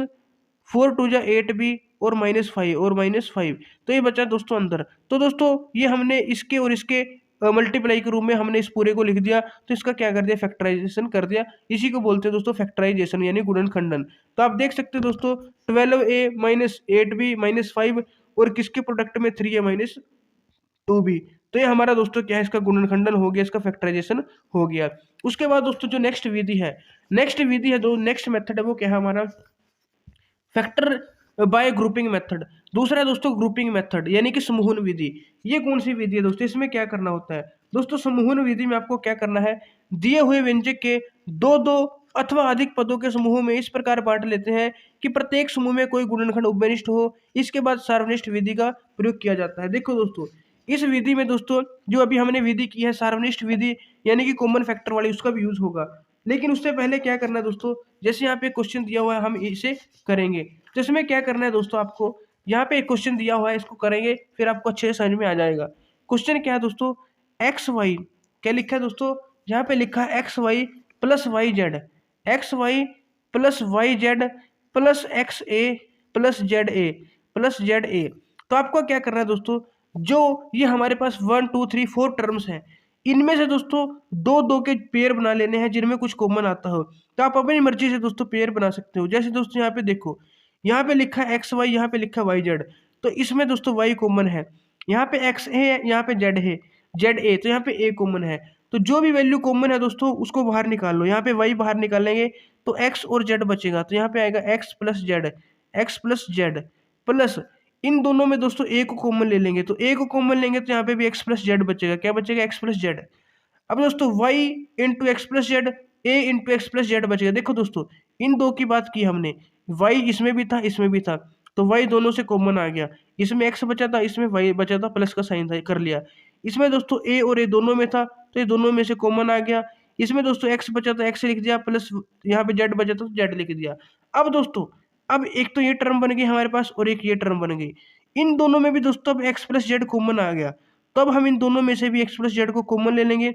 4 2 जा 8b, और -5 और -5, तो ये बचा दोस्तों अंदर। तो दोस्तों ये हमने इसके और इसके मल्टीप्लाई के रूप में हमने इस पूरे को लिख दिया, तो इसका क्या कर दिया, फैक्टराइजेशन कर दिया। इसी को बोलते हैं दोस्तों फैक्टराइजेशन, यानी गुणनखंडन। तो आप देख सकते हैं दोस्तों 12a माइनस 8b माइनस 5, और किसके प्रोडक्ट में 3a माइनस 2b। तो ये हमारा दोस्तों क्या है, इसका गुणनखंडन हो गया, इसका फैक्टराइजेशन हो गया। उसके बाद दोस्तों जो नेक्स्ट विधि है, नेक्स्ट मेथड है वो क्या है हमारा, फैक्टर बाय ग्रुपिंग मेथड। दूसरा है दोस्तों ग्रुपिंग मेथड, यानी कि समूहन विधि। ये कौन सी विधि है दोस्तों? इसमें क्या करना होता है दोस्तों, समूहन विधि में आपको क्या करना है, दिए हुए व्यंजक के दो दो अथवा अधिक पदों के समूह में इस प्रकार बांट लेते हैं कि प्रत्येक समूह में कोई गुणनखंड उपनिष्ठ हो। इसके बाद सार्वनिष्ठ विधि का प्रयोग किया जाता है। देखो दोस्तों इस विधि में दोस्तों जो अभी हमने विधि की है सार्वनिष्ठ विधि, यानी कि कॉमन फैक्टर वाली, उसका भी यूज होगा। लेकिन उससे पहले क्या करना है दोस्तों, जैसे यहाँ पे क्वेश्चन दिया हुआ है हम इसे करेंगे। तो इसमें क्या करना है दोस्तों, आपको यहाँ पे एक क्वेश्चन दिया हुआ है, इसको करेंगे फिर आपको अच्छे से समझ में आ जाएगा। क्वेश्चन क्या है दोस्तों, एक्स वाई, क्या लिखा है दोस्तों, यहाँ पे लिखा है x y plus y z, x y plus y z plus x a plus z a. तो आपको क्या करना है दोस्तों, जो ये हमारे पास 1 2 3 4 टर्म्स हैं, इनमें से दोस्तों दो दो के पेयर बना लेने हैं जिनमें कुछ कॉमन आता हो। तो आप अपनी मर्जी से दोस्तों पेयर बना सकते हो। जैसे दोस्तों यहाँ पे देखो, यहाँ पे लिखा है एक्स वाई, यहाँ पे लिखा है वाई जेड, तो इसमें दोस्तों वाई कॉमन है, यहाँ पे एक्स है, यहाँ पे जेड है, जेड ए, तो यहाँ पे ए कॉमन है। तो जो भी वैल्यू कॉमन है दोस्तों उसको बाहर निकाल लो। यहाँ पे वाई बाहर निकालेंगे तो एक्स और जेड बचेगा, तो यहाँ पे आएगा एक्स प्लस जेड प्लस, इन दोनों में दोस्तों ए को कॉमन ले लेंगे, तो ए को कॉमन लेंगे तो यहाँ पे भी एक्स प्लस जेड बचेगा। क्या बचेगा? X plus z. अब दोस्तों y into x plus z, a into x plus z बचेगा। देखो दोस्तों इन दो की बात की हमने, y इसमें भी था इसमें भी था, तो y दोनों से कॉमन आ गया, इसमें x बचा था इसमें y बचा था, प्लस का साइन था, कर लिया। इसमें दोस्तों a और a दोनों में था तो ये दोनों में से कॉमन आ गया। इसमें दोस्तों x बचा था x लिख दिया, प्लस यहाँ पे z बचा था तो z लिख दिया। अब दोस्तों अब एक तो ये टर्म बन गई हमारे पास और एक ये टर्म बन गई, इन दोनों में भी दोस्तों अब x प्लस जेड कॉमन आ गया, तब हम इन दोनों में से भी x प्लस जेड को कॉमन ले लेंगे।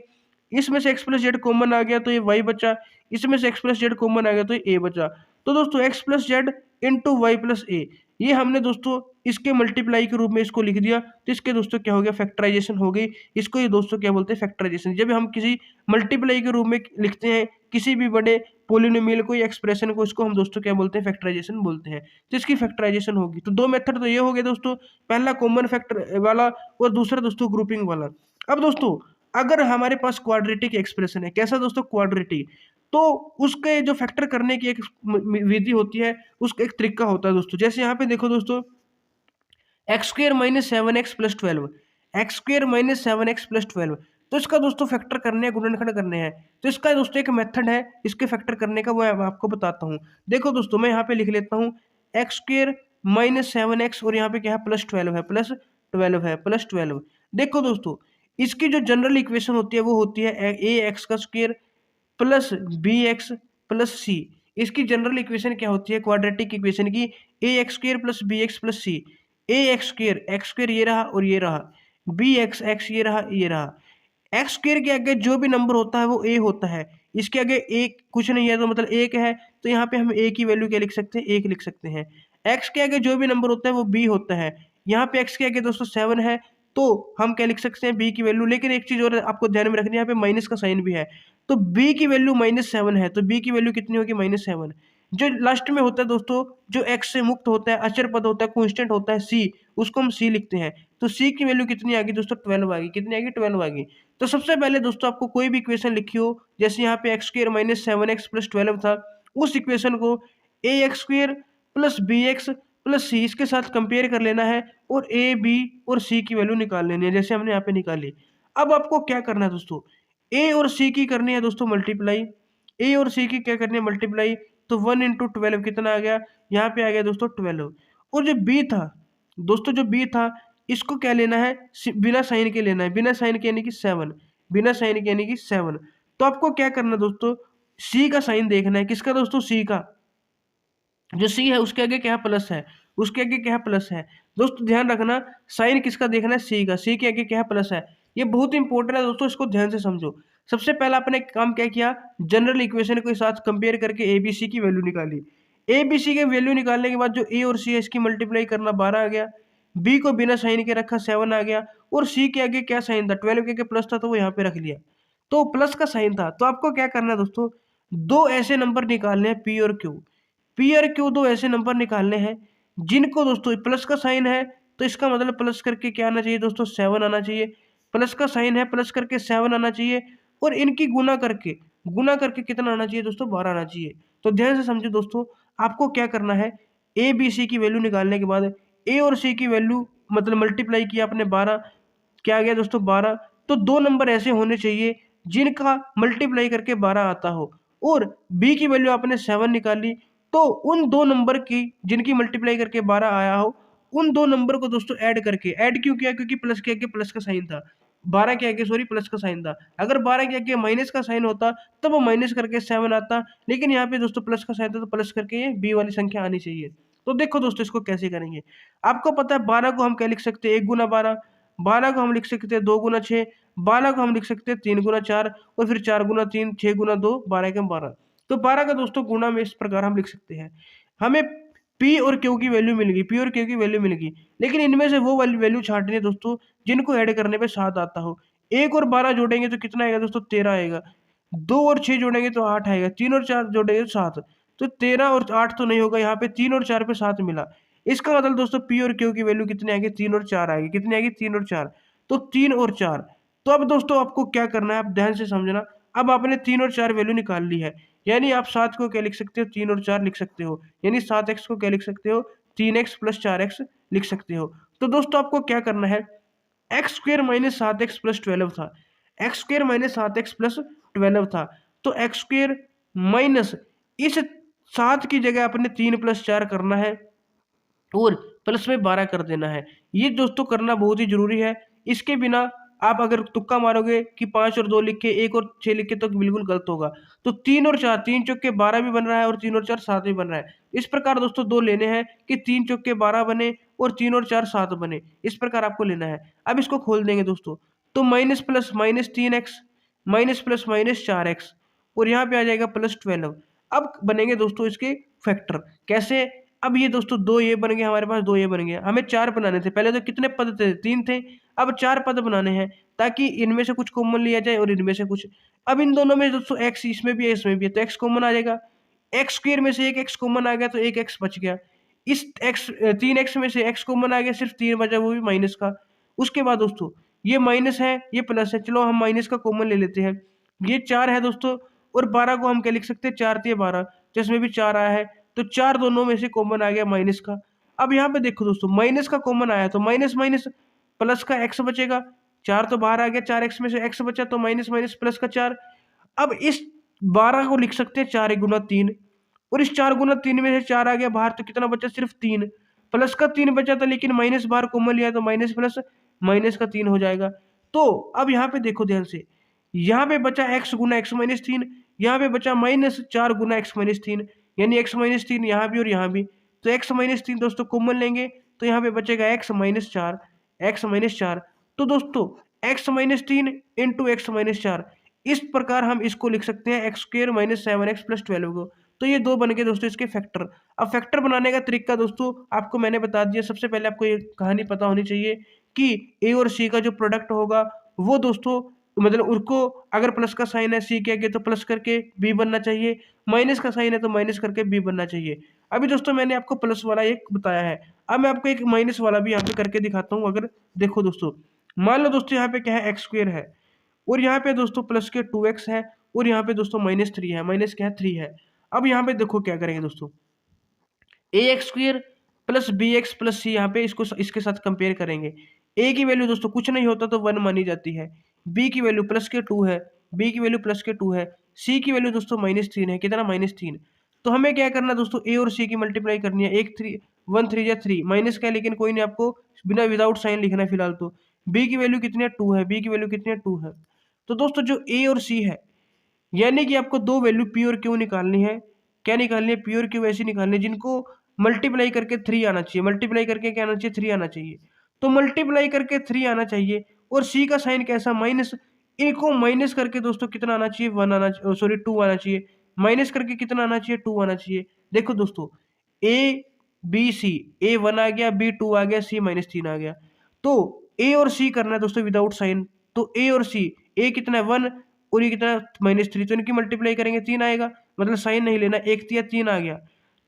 इसमें से x प्लस जेड कॉमन आ गया तो ये y बचा, इसमें से x प्लस जेड कॉमन आ गया तो ये a बचा। तो दोस्तों x plus z into y plus a, ये हमने दोस्तों इसके मल्टीप्लाई के रूप में इसको लिख दिया, तो इसके दोस्तों क्या हो गया, फैक्टराइजेशन हो गई। इसको ये दोस्तों क्या बोलते हैं, फैक्टराइजेशन। जब हम किसी मल्टीप्लाई के रूप में लिखते हैं किसी भी बड़े पोलिनोमियल को या एक्सप्रेशन को, इसको हम दोस्तों क्या बोलते हैं, फैक्टराइजेशन बोलते हैं। तो इसकी फैक्टराइजेशन होगी। तो दो मेथड तो ये हो गए दोस्तों, पहला कॉमन फैक्टर वाला और दूसरा दोस्तों ग्रुपिंग वाला। अब दोस्तों अगर हमारे पास क्वाड्रेटिक एक्सप्रेशन है, कैसा दोस्तों, क्वाड्रेटिक, तो उसके जो फैक्टर करने की एक विधि होती है, उसका एक तरीका होता है दोस्तों। जैसे यहाँ पे देखो दोस्तों, x square minus 7x plus 12, x square minus 7x plus 12, तो इसका दोस्तों फैक्टर करने हैं, गुणनखंड करने हैं। तो इसका दोस्तों एक मेथड है इसके फैक्टर करने का, वो मैं आपको बताता हूँ। देखो दोस्तों मैं यहाँ पे लिख लेता हूँ एक्स स्क्र माइनस 7x और यहाँ पे क्या है +12 है, +12 है, +12। देखो दोस्तों, इसकी जो जनरल इक्वेशन होती है वो होती है ए एक्स का square plus b x plus c. इसकी जनरल इक्वेशन क्या होती है क्वाड्रेटिक इक्वेशन की? A x square plus b x plus c. A x square ये रहा और ये रहा, बी एक्स एक्स ये रहा, ये रहा। एक्स स्क्वायर के आगे जो भी नंबर होता है वो ए होता है, इसके आगे एक कुछ नहीं है तो मतलब एक है, तो यहाँ पे हम ए की वैल्यू क्या लिख सकते हैं? एक लिख सकते हैं। एक्स के आगे जो भी नंबर होता है वो बी होता है, यहाँ पे एक्स के आगे दोस्तों 7 है, तो हम क्या लिख सकते हैं? बी की वैल्यू। लेकिन एक चीज और आपको ध्यान में रखनी है, यहाँ पे माइनस का साइन भी है, तो बी की वैल्यू -7 है, तो बी की वैल्यू कितनी होगी? -7। जो लास्ट में होता है दोस्तों, जो एक्स से मुक्त होता है, अचर पद होता है, कांस्टेंट होता है सी, उसको हम सी लिखते हैं। तो सी की वैल्यू कितनी आ गई दोस्तों? 12 आ गई। कितनी आ गई? 12 आ गई। तो सबसे पहले दोस्तों आपको कोई भी इक्वेशन लिखी हो, जैसे यहाँ पे x square minus 7x plus 12 था, उस इक्वेशन को a x square plus b x plus c इसके साथ कंपेयर कर लेना है और ए बी और सी की वैल्यू निकाल लेनी है, जैसे हमने यहाँ पे निकाली। अब आपको क्या करना है दोस्तों? ए और सी की करनी है दोस्तों मल्टीप्लाई। ए और सी की क्या करनी है? मल्टीप्लाई। तो 1 इंटू 12 कितना आ गया? यहाँ पे आ गया दोस्तों 12। और जो बी था दोस्तों, जो बी था इसको क्या लेना है? बिना साइन के लेना है, बिना साइन के यानी कि 7, बिना साइन के यानी कि 7। तो आपको क्या करना है दोस्तों? सी का साइन देखना है। किसका दोस्तों? सी का। जो सी है उसके आगे क्या है? प्लस है, उसके आगे क्या है? प्लस है। दोस्तों ध्यान रखना, साइन किसका देखना है? सी का। सी के आगे क्या है? प्लस है। ये बहुत इंपॉर्टेंट है दोस्तों, इसको ध्यान से समझो। सबसे पहला आपने काम क्या किया? जनरल इक्वेशन के साथ कंपेयर करके ए बी सी की वैल्यू निकाली। ए बी सी के वैल्यू निकालने के बाद जो ए और सी है इसकी मल्टीप्लाई करना 12 आ गया, बी को बिना साइन के रखा 7 आ गया, और सी के आगे क्या साइन था? 12 के आगे प्लस था तो वो यहाँ पे रख लिया, तो प्लस का साइन था। तो आपको क्या करना है दोस्तों? दो ऐसे नंबर निकालने हैं पी और क्यू। पी और क्यू दो ऐसे नंबर निकालने हैं जिनको दोस्तों प्लस का साइन है, तो इसका मतलब प्लस करके क्या आना चाहिए दोस्तों? 7 आना चाहिए। प्लस का साइन है, प्लस करके 7 आना चाहिए, और इनकी गुना करके कितना आना चाहिए दोस्तों? 12 आना चाहिए। तो ध्यान से समझो दोस्तों, आपको क्या करना है? ए बी सी की वैल्यू निकालने के बाद ए और सी की वैल्यू मतलब मल्टीप्लाई किया आपने 12, क्या आ गया दोस्तों? 12। तो दो नंबर ऐसे होने चाहिए जिनका मल्टीप्लाई करके 12 आता हो, और बी की वैल्यू आपने 7 निकाली, तो उन दो नंबर की जिनकी मल्टीप्लाई करके 12 आया हो, उन दो नंबर को दोस्तों ऐड करके, ऐड क्यों किया? क्योंकि प्लस के आगे प्लस का साइन था, 12 के आगे सॉरी प्लस का साइन था। अगर 12 के आगे माइनस का साइन होता तो वो माइनस करके 7 आता, लेकिन यहाँ पे दोस्तों प्लस का साइन था तो प्लस करके ये बी वाली संख्या आनी चाहिए। तो देखो दोस्तों इसको कैसे करेंगे। आपको पता है 12 को हम क्या लिख सकते हैं? 1 गुना 12, 12 को हम लिख सकते हैं 2 गुना 6, 12 को हम लिख सकते हैं 3 गुना 4, और फिर 4 गुना 3, 6 गुना 2, 12 के 12। तो 12 का दोस्तों गुणा में इस प्रकार हम लिख सकते हैं। हमें पी और क्यू की वैल्यू मिल गई, पी और क्यू की वैल्यू मिल गई, लेकिन इनमें से वो वाली वैल्यू छांटनी है दोस्तों जिनको ऐड करने पे 7 आता हो। 1 और 12 जोड़ेंगे तो कितना आएगा दोस्तों? 13 आएगा। 2 और 6 जोड़ेंगे तो 8 आएगा। 3 और 4 जोड़ेंगे तो 7। तो 13 और 8 तो नहीं होगा, यहाँ पे 3 और 4 पे 7 मिला। इसका मतलब दोस्तों पी और क्यू की वैल्यू कितनी आएगी? 3 और 4 आएगी। कितनी आएगी? 3 और 4। तो 3 और 4। तो अब दोस्तों आपको क्या करना है? आप ध्यान से समझना। अब आपने 3 और 4 वैल्यू निकाल ली है, यानी आप 7 को क्या लिख सकते हो? 3 और 4 लिख सकते हो। यानी 7x को क्या लिख सकते हो? 3x प्लस 4x लिख सकते हो। तो दोस्तों आपको क्या करना है? X square minus 7x plus 12 था, x square minus 7x plus 12 था, तो एक्स स्क्वेयर माइनस इस 7 की जगह अपने 3 प्लस 4 करना है और प्लस में 12 कर देना है। ये दोस्तों करना बहुत ही जरूरी है। इसके बिना आप अगर तुक्का मारोगे कि 5 और 2 लिख के 1 और 6 लिख के, तो बिल्कुल गलत होगा। तो 3 और 4, 3 चौके 12 भी बन रहा है और 3 और 4 7 भी बन रहा है। इस प्रकार दोस्तों दो लेने हैं कि 3 चौके 12 बने और 3 और 4 7 बने, इस प्रकार आपको लेना है। अब इसको खोल देंगे दोस्तों, तो minus plus minus 3x minus plus minus 4x, और यहाँ पे आ जाएगा प्लस 12। अब बनेंगे दोस्तों इसके फैक्टर। कैसे? अब ये दोस्तों दो ये बन गए, हमारे पास दो ये बन गए। हमें 4 बनाने थे, पहले तो कितने पद थे? 3 थे। अब 4 पद बनाने हैं ताकि इनमें से कुछ कॉमन लिया जाए और इनमें से कुछ। अब इन दोनों में दोस्तों x इसमें भी है इसमें भी है, तो x कॉमन आ जाएगा। एक्स स्क्वायर में से एक x कॉमन आ गया तो एक x बच गया। इस x 3x में से x कॉमन आ गया, सिर्फ 3 बचा, वो भी माइनस का। उसके बाद दोस्तों ये माइनस है ये प्लस है, चलो हम माइनस का कॉमन ले लेते हैं। ये 4 है दोस्तों, और 12 को हम क्या लिख सकते हैं? 4 × 12, तो इसमें भी 4 आया है, तो 4 दोनों में से कॉमन आ गया माइनस का। अब यहाँ पे देखो दोस्तों माइनस का कॉमन आया तो माइनस माइनस प्लस का x बचेगा। 4 तो बाहर आ गया, 4x में से x बचा, तो माइनस माइनस प्लस का 4। अब इस 12 को लिख सकते हैं 4 × 3, और इस 4 गुना 3 में से 4 आ गया बाहर, तो कितना बचा? सिर्फ 3। प्लस का 3 बचा था, लेकिन माइनस बाहर कॉमन लिया तो माइनस प्लस माइनस का 3 हो जाएगा। तो अब यहाँ पे देखो ध्यान से, यहाँ पे बचा x गुना x माइनस 3, यहाँ पे बचा -4 गुना x माइनस 3, यानी x माइनस 3 यहाँ भी और यहाँ भी। तो x माइनस 3 दोस्तों कॉमन लेंगे तो यहाँ पे बचेगा x माइनस 4, x माइनस 4। तो दोस्तों x minus 3 into x minus 4, इस प्रकार हम इसको लिख सकते हैं x square minus 7x plus 12 को। तो ये दो बन गए दोस्तों इसके फैक्टर। अब फैक्टर बनाने का तरीका दोस्तों आपको मैंने बता दिया। सबसे पहले आपको ये कहानी पता होनी चाहिए कि ए और सी का जो प्रोडक्ट होगा वो दोस्तों मतलब उसको अगर प्लस का साइन है सी के आगे तो प्लस करके बी बनना चाहिए, माइनस का साइन है तो माइनस करके बी बनना चाहिए। अभी दोस्तों मैंने आपको प्लस वाला एक बताया है, अब मैं आपको एक माइनस वाला भी यहाँ पे करके दिखाता हूँ। अगर देखो दोस्तों, मान लो दोस्तों यहाँ पे क्या है, एक्स स्क्वायर है और यहाँ पे दोस्तों प्लस के 2x है और यहाँ पे दोस्तों -3 है, माइनस क्या है 3 है। अब यहाँ पे देखो क्या करेंगे दोस्तों, a x square plus b x plus c, यहाँ पे इसको इसके साथ कंपेयर करेंगे। ए की वैल्यू दोस्तों कुछ नहीं होता तो 1 मानी जाती है, बी की वैल्यू प्लस के 2 है, बी की वैल्यू प्लस के 2 है, सी की वैल्यू दोस्तों -3 है। कितना? -3। तो हमें क्या करना दोस्तों, ए और सी की मल्टीप्लाई करनी है। 1 3 या 3 माइनस का है, लेकिन कोई नहीं, आपको बिना विदाउट साइन लिखना है फिलहाल। तो बी की वैल्यू कितनी है? 2 है, बी की वैल्यू कितनी है? 2 है। तो दोस्तों जो ए और सी है, यानी कि आपको दो वैल्यू पी और क्यू निकालनी है। क्या निकालनी है? पी और क्यू ऐसी निकालनी है जिनको मल्टीप्लाई करके 3 आना चाहिए। मल्टीप्लाई करके क्या आना चाहिए? 3 आना चाहिए। तो मल्टीप्लाई करके 3 आना चाहिए और सी का साइन कैसा? माइनस। इनको माइनस करके दोस्तों कितना आना चाहिए? 1 आना, सॉरी 2 आना चाहिए। माइनस करके कितना आना चाहिए? 2 आना चाहिए। देखो दोस्तों, ए बी सी, ए 1 आ गया, बी 2 आ गया, सी -3 आ गया। तो ए और सी करना है दोस्तों विदाउट साइन। तो ए और सी, ए कितना है 1 और ये कितना -3, तो इनकी मल्टीप्लाई करेंगे 3 आएगा, मतलब साइन नहीं लेना, 1 या 3 आ गया।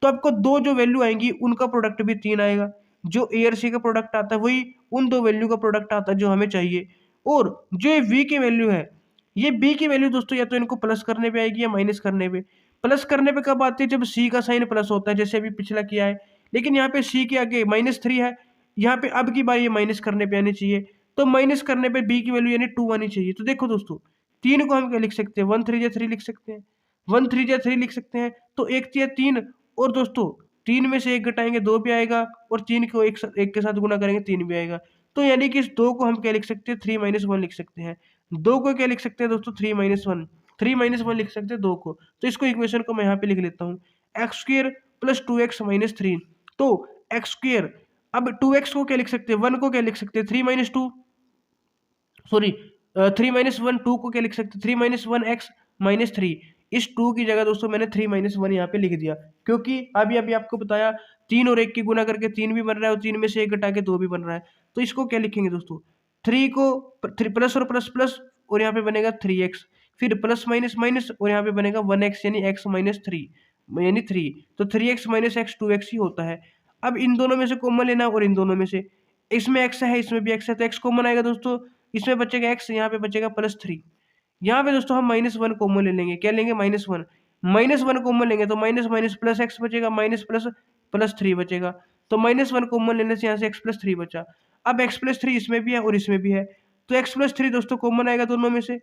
तो आपको दो जो वैल्यू आएंगी उनका प्रोडक्ट भी 3 आएगा। जो ए और सी का प्रोडक्ट आता है वही उन दो वैल्यू का प्रोडक्ट आता है जो हमें चाहिए। और जो ये वी की वैल्यू है, ये बी की वैल्यू दोस्तों या तो इनको प्लस करने पे आएगी या माइनस करने पे। प्लस करने पे कब आती है? जब सी का साइन प्लस होता है, जैसे अभी पिछला किया है। लेकिन यहाँ पे सी के आगे -3 है, यहाँ पे अब की बार ये माइनस करने पे आनी चाहिए। तो माइनस करने पे बी की वैल्यू यानी 2 आनी चाहिए। तो देखो दोस्तों, 3 को हम क्या लिख सकते हैं? 1 3 या 3 लिख सकते हैं, 1 3 या 3 लिख सकते हैं। तो 1 या 3, और दोस्तों 3 में से 1 घटाएंगे 2 भी आएगा, और 3 को 1 के साथ गुना करेंगे 3 भी आएगा। तो यानी कि इस 2 को हम क्या लिख सकते हैं? 3 - 1 लिख सकते हैं। 2 को क्या लिख सकते हैं दोस्तों? 3 - 1, 3 - 1 लिख सकते हैं 2 को। तो इसको इक्वेशन को मैं यहाँ पे लिख लेता हूँ, एक्स स्क्र प्लस 2x - 3। तो एक्स स्क्र, अब 2x को क्या लिख सकते हैं? 1 को क्या लिख सकते हैं? 3 - 2, सॉरी 3 - 1, 2 को क्या लिख सकते हैं? 3 - 1 x - 3। इस 2 की जगह दोस्तों मैंने 3 - 1 यहाँ पे लिख दिया, क्योंकि अभी अभी आपको बताया 3 और 1 की गुना करके 3 भी बन रहा है और 3 में से 1 घटा के 2 भी बन रहा है। तो इसको क्या लिखेंगे दोस्तों? 3 को 3 प्लस और प्लस प्लस, और यहाँ पे बनेगा 3x, फिर प्लस माइनस माइनस और यहाँ पे बनेगा 1x, यानी x - 3 यानी 3। तो 3x - x 2x ही होता है। अब इन दोनों में से कॉमन लेना और इन दोनों में से, इसमें x है इसमें भी x है, तो x कॉमन आएगा दोस्तों, इसमें बचेगा x, यहाँ पे बचेगा +3। यहाँ पे दोस्तों हम -1 कॉमन ले लेंगे। क्या लेंगे? -1, -1 कॉमन लेंगे तो माइनस माइनस प्लस x बचेगा, माइनस प्लस +3 बचेगा। तो -1 कॉमन लेने से यहाँ से x +3 बचा। अब x +3 इसमें भी है और इसमें भी है, तो x +3 दोस्तों कॉमन आएगा दोनों में से।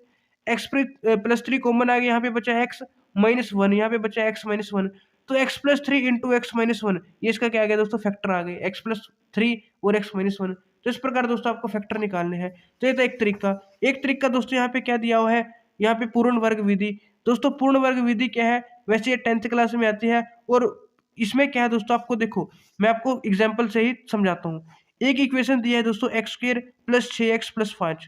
x +3 कॉमन आ गया, यहाँ पे बचा x -1, यहाँ पे बचा x -1। तो x +3 इंटू x -1, ये इसका क्या आ गया दोस्तों? फैक्टर आ गए, x +3 और x -1। तो इस प्रकार दोस्तों आपको फैक्टर निकालने हैं। तो ये था एक तरीका। एक तरीका दोस्तों यहाँ पे क्या दिया हुआ है, यहाँ पे पूर्ण वर्ग विधि। दोस्तों पूर्ण वर्ग विधि क्या है? वैसे ये 10th क्लास में आती है, और इसमें क्या है दोस्तों, आपको देखो मैं आपको एग्जाम्पल से ही समझाता हूँ। एक इक्वेशन दिया है दोस्तों, x square plus 6x plus 5,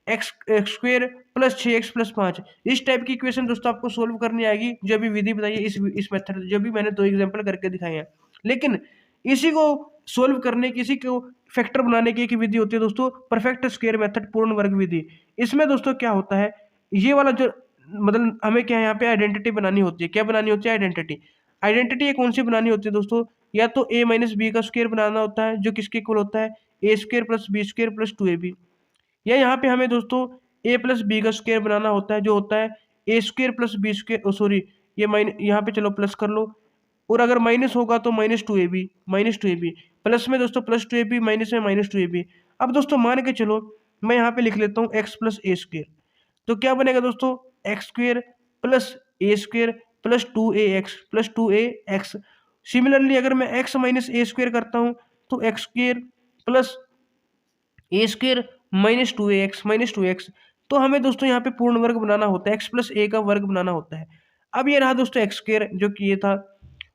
x square plus 6x plus 5। इस टाइप की इक्वेशन दोस्तों आपको सोल्व करनी आएगी, जो भी विधि बताई है इस मेथड, जो भी मैंने 2 एग्जाम्पल करके दिखाए हैं। लेकिन इसी को सोल्व करने की, इसी को फैक्टर बनाने की एक विधि होती है दोस्तों, परफेक्ट स्क्वायर मेथड, पूर्ण वर्ग विधि। इसमें दोस्तों क्या होता है, ये वाला जो मतलब हमें क्या है, यहाँ पे आइडेंटिटी बनानी होती है। क्या बनानी होती है? आइडेंटिटी। आइडेंटिटी ये कौन सी बनानी होती है दोस्तों? या तो a - b का स्क्वायर बनाना होता है, जो किसके इक्वल होता है? a square plus b square plus 2ab। या यहाँ पे हमें दोस्तों a प्लस बी का स्क्वायर बनाना होता है, जो होता है a square plus b square, sorry ये यहाँ पे चलो प्लस कर लो, और अगर माइनस होगा तो -2ab, प्लस में दोस्तों +2ab, माइनस में -2ab। अब दोस्तों मान के चलो मैं यहाँ पे लिख लेता हूँ x प्लस ए स्क्वायर। तो क्या बनेगा दोस्तों? X square plus a square plus 2ax plus 2ax। Similarly अगर मैं x माइनस ए स्क्वेयर करता हूँ तो x square plus a square minus two x. तो हमें दोस्तों यहाँ पे पूर्ण वर्ग बनाना होता है, एक्स प्लस ए का वर्ग बनाना होता है। अब ये रहा दोस्तों एक्स स्क्वेयर जो कि ये था,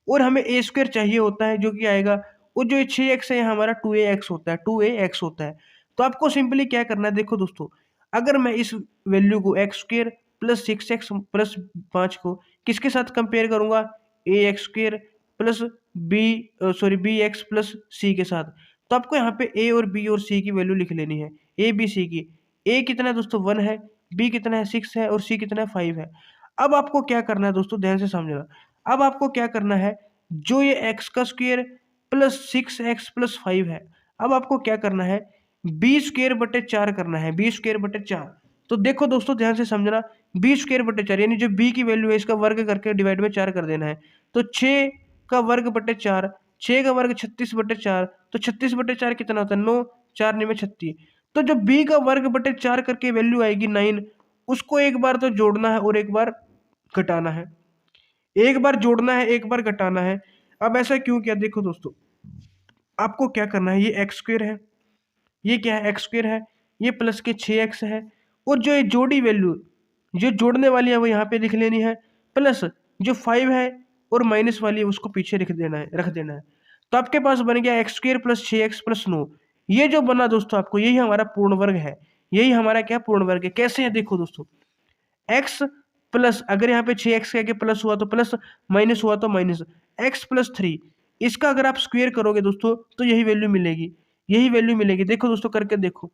और हमें ए स्क्वेयर चाहिए होता है जो कि आएगा, और जो 6x है हमारा 2ax होता है, 2ax होता है। तो आपको सिंपली क्या करना है, देखो दोस्तों, अगर मैं इस वैल्यू को x square plus 6x plus 5 को किसके साथ कंपेयर करूंगा, a x square plus b x plus c के साथ। तो आपको यहाँ पे ए और बी और सी की वैल्यू लिख लेनी है, ए बी सी की। ए कितना है दोस्तों 1 है, बी कितना है 6 है, और सी कितना है 5 है। अब आपको क्या करना है दोस्तों, ध्यान से समझना। अब आपको क्या करना है, जो ये एक्स का स्क्वेयर प्लस 6x प्लस 5 है, अब आपको क्या करना है, बी स्क्वेयर बटे 4 करना है, बी स्क्वेयर बटे 4। तो देखो दोस्तों ध्यान से समझना, बी स्क्वेयर बटे 4 यानी जो बी की वैल्यू है इसका वर्ग करके डिवाइड में 4 कर देना है। तो 6 का वर्ग बटे 4, 6 का वर्ग 36 बटे 4, तो 36 बटे 4 कितना होता है 9, 4 9 में 36। तो जो बी का वर्ग बटे 4 करके वैल्यू आएगी 9, उसको एक बार तो जोड़ना है और एक बार घटाना है, एक बार जोड़ना है एक बार घटाना है। अब ऐसा क्यों किया, देखो दोस्तों, आपको क्या करना है, ये एक्स स्क्वेयर है, ये क्या है एक्स स्क्वेयर है, ये प्लस के 6x है, और जो ये जोड़ी वैल्यू जो जोड़ने वाली है वो यहाँ पे लिख लेनी है, प्लस जो 5 है और माइनस वाली है उसको पीछे रख देना है। तो आपके पास बन गया x square plus 6x plus 9। ये जो बना दोस्तों आपको, यही हमारा पूर्ण वर्ग है, यही हमारा क्या पूर्ण वर्ग है। कैसे है देखो दोस्तों, x प्लस, अगर यहाँ पे 6x के प्लस हुआ तो प्लस, माइनस हुआ तो माइनस, x प्लस 3, इसका अगर आप स्क्वेयर करोगे दोस्तों तो यही वैल्यू मिलेगी, यही वैल्यू मिलेगी। देखो दोस्तों करके देखो,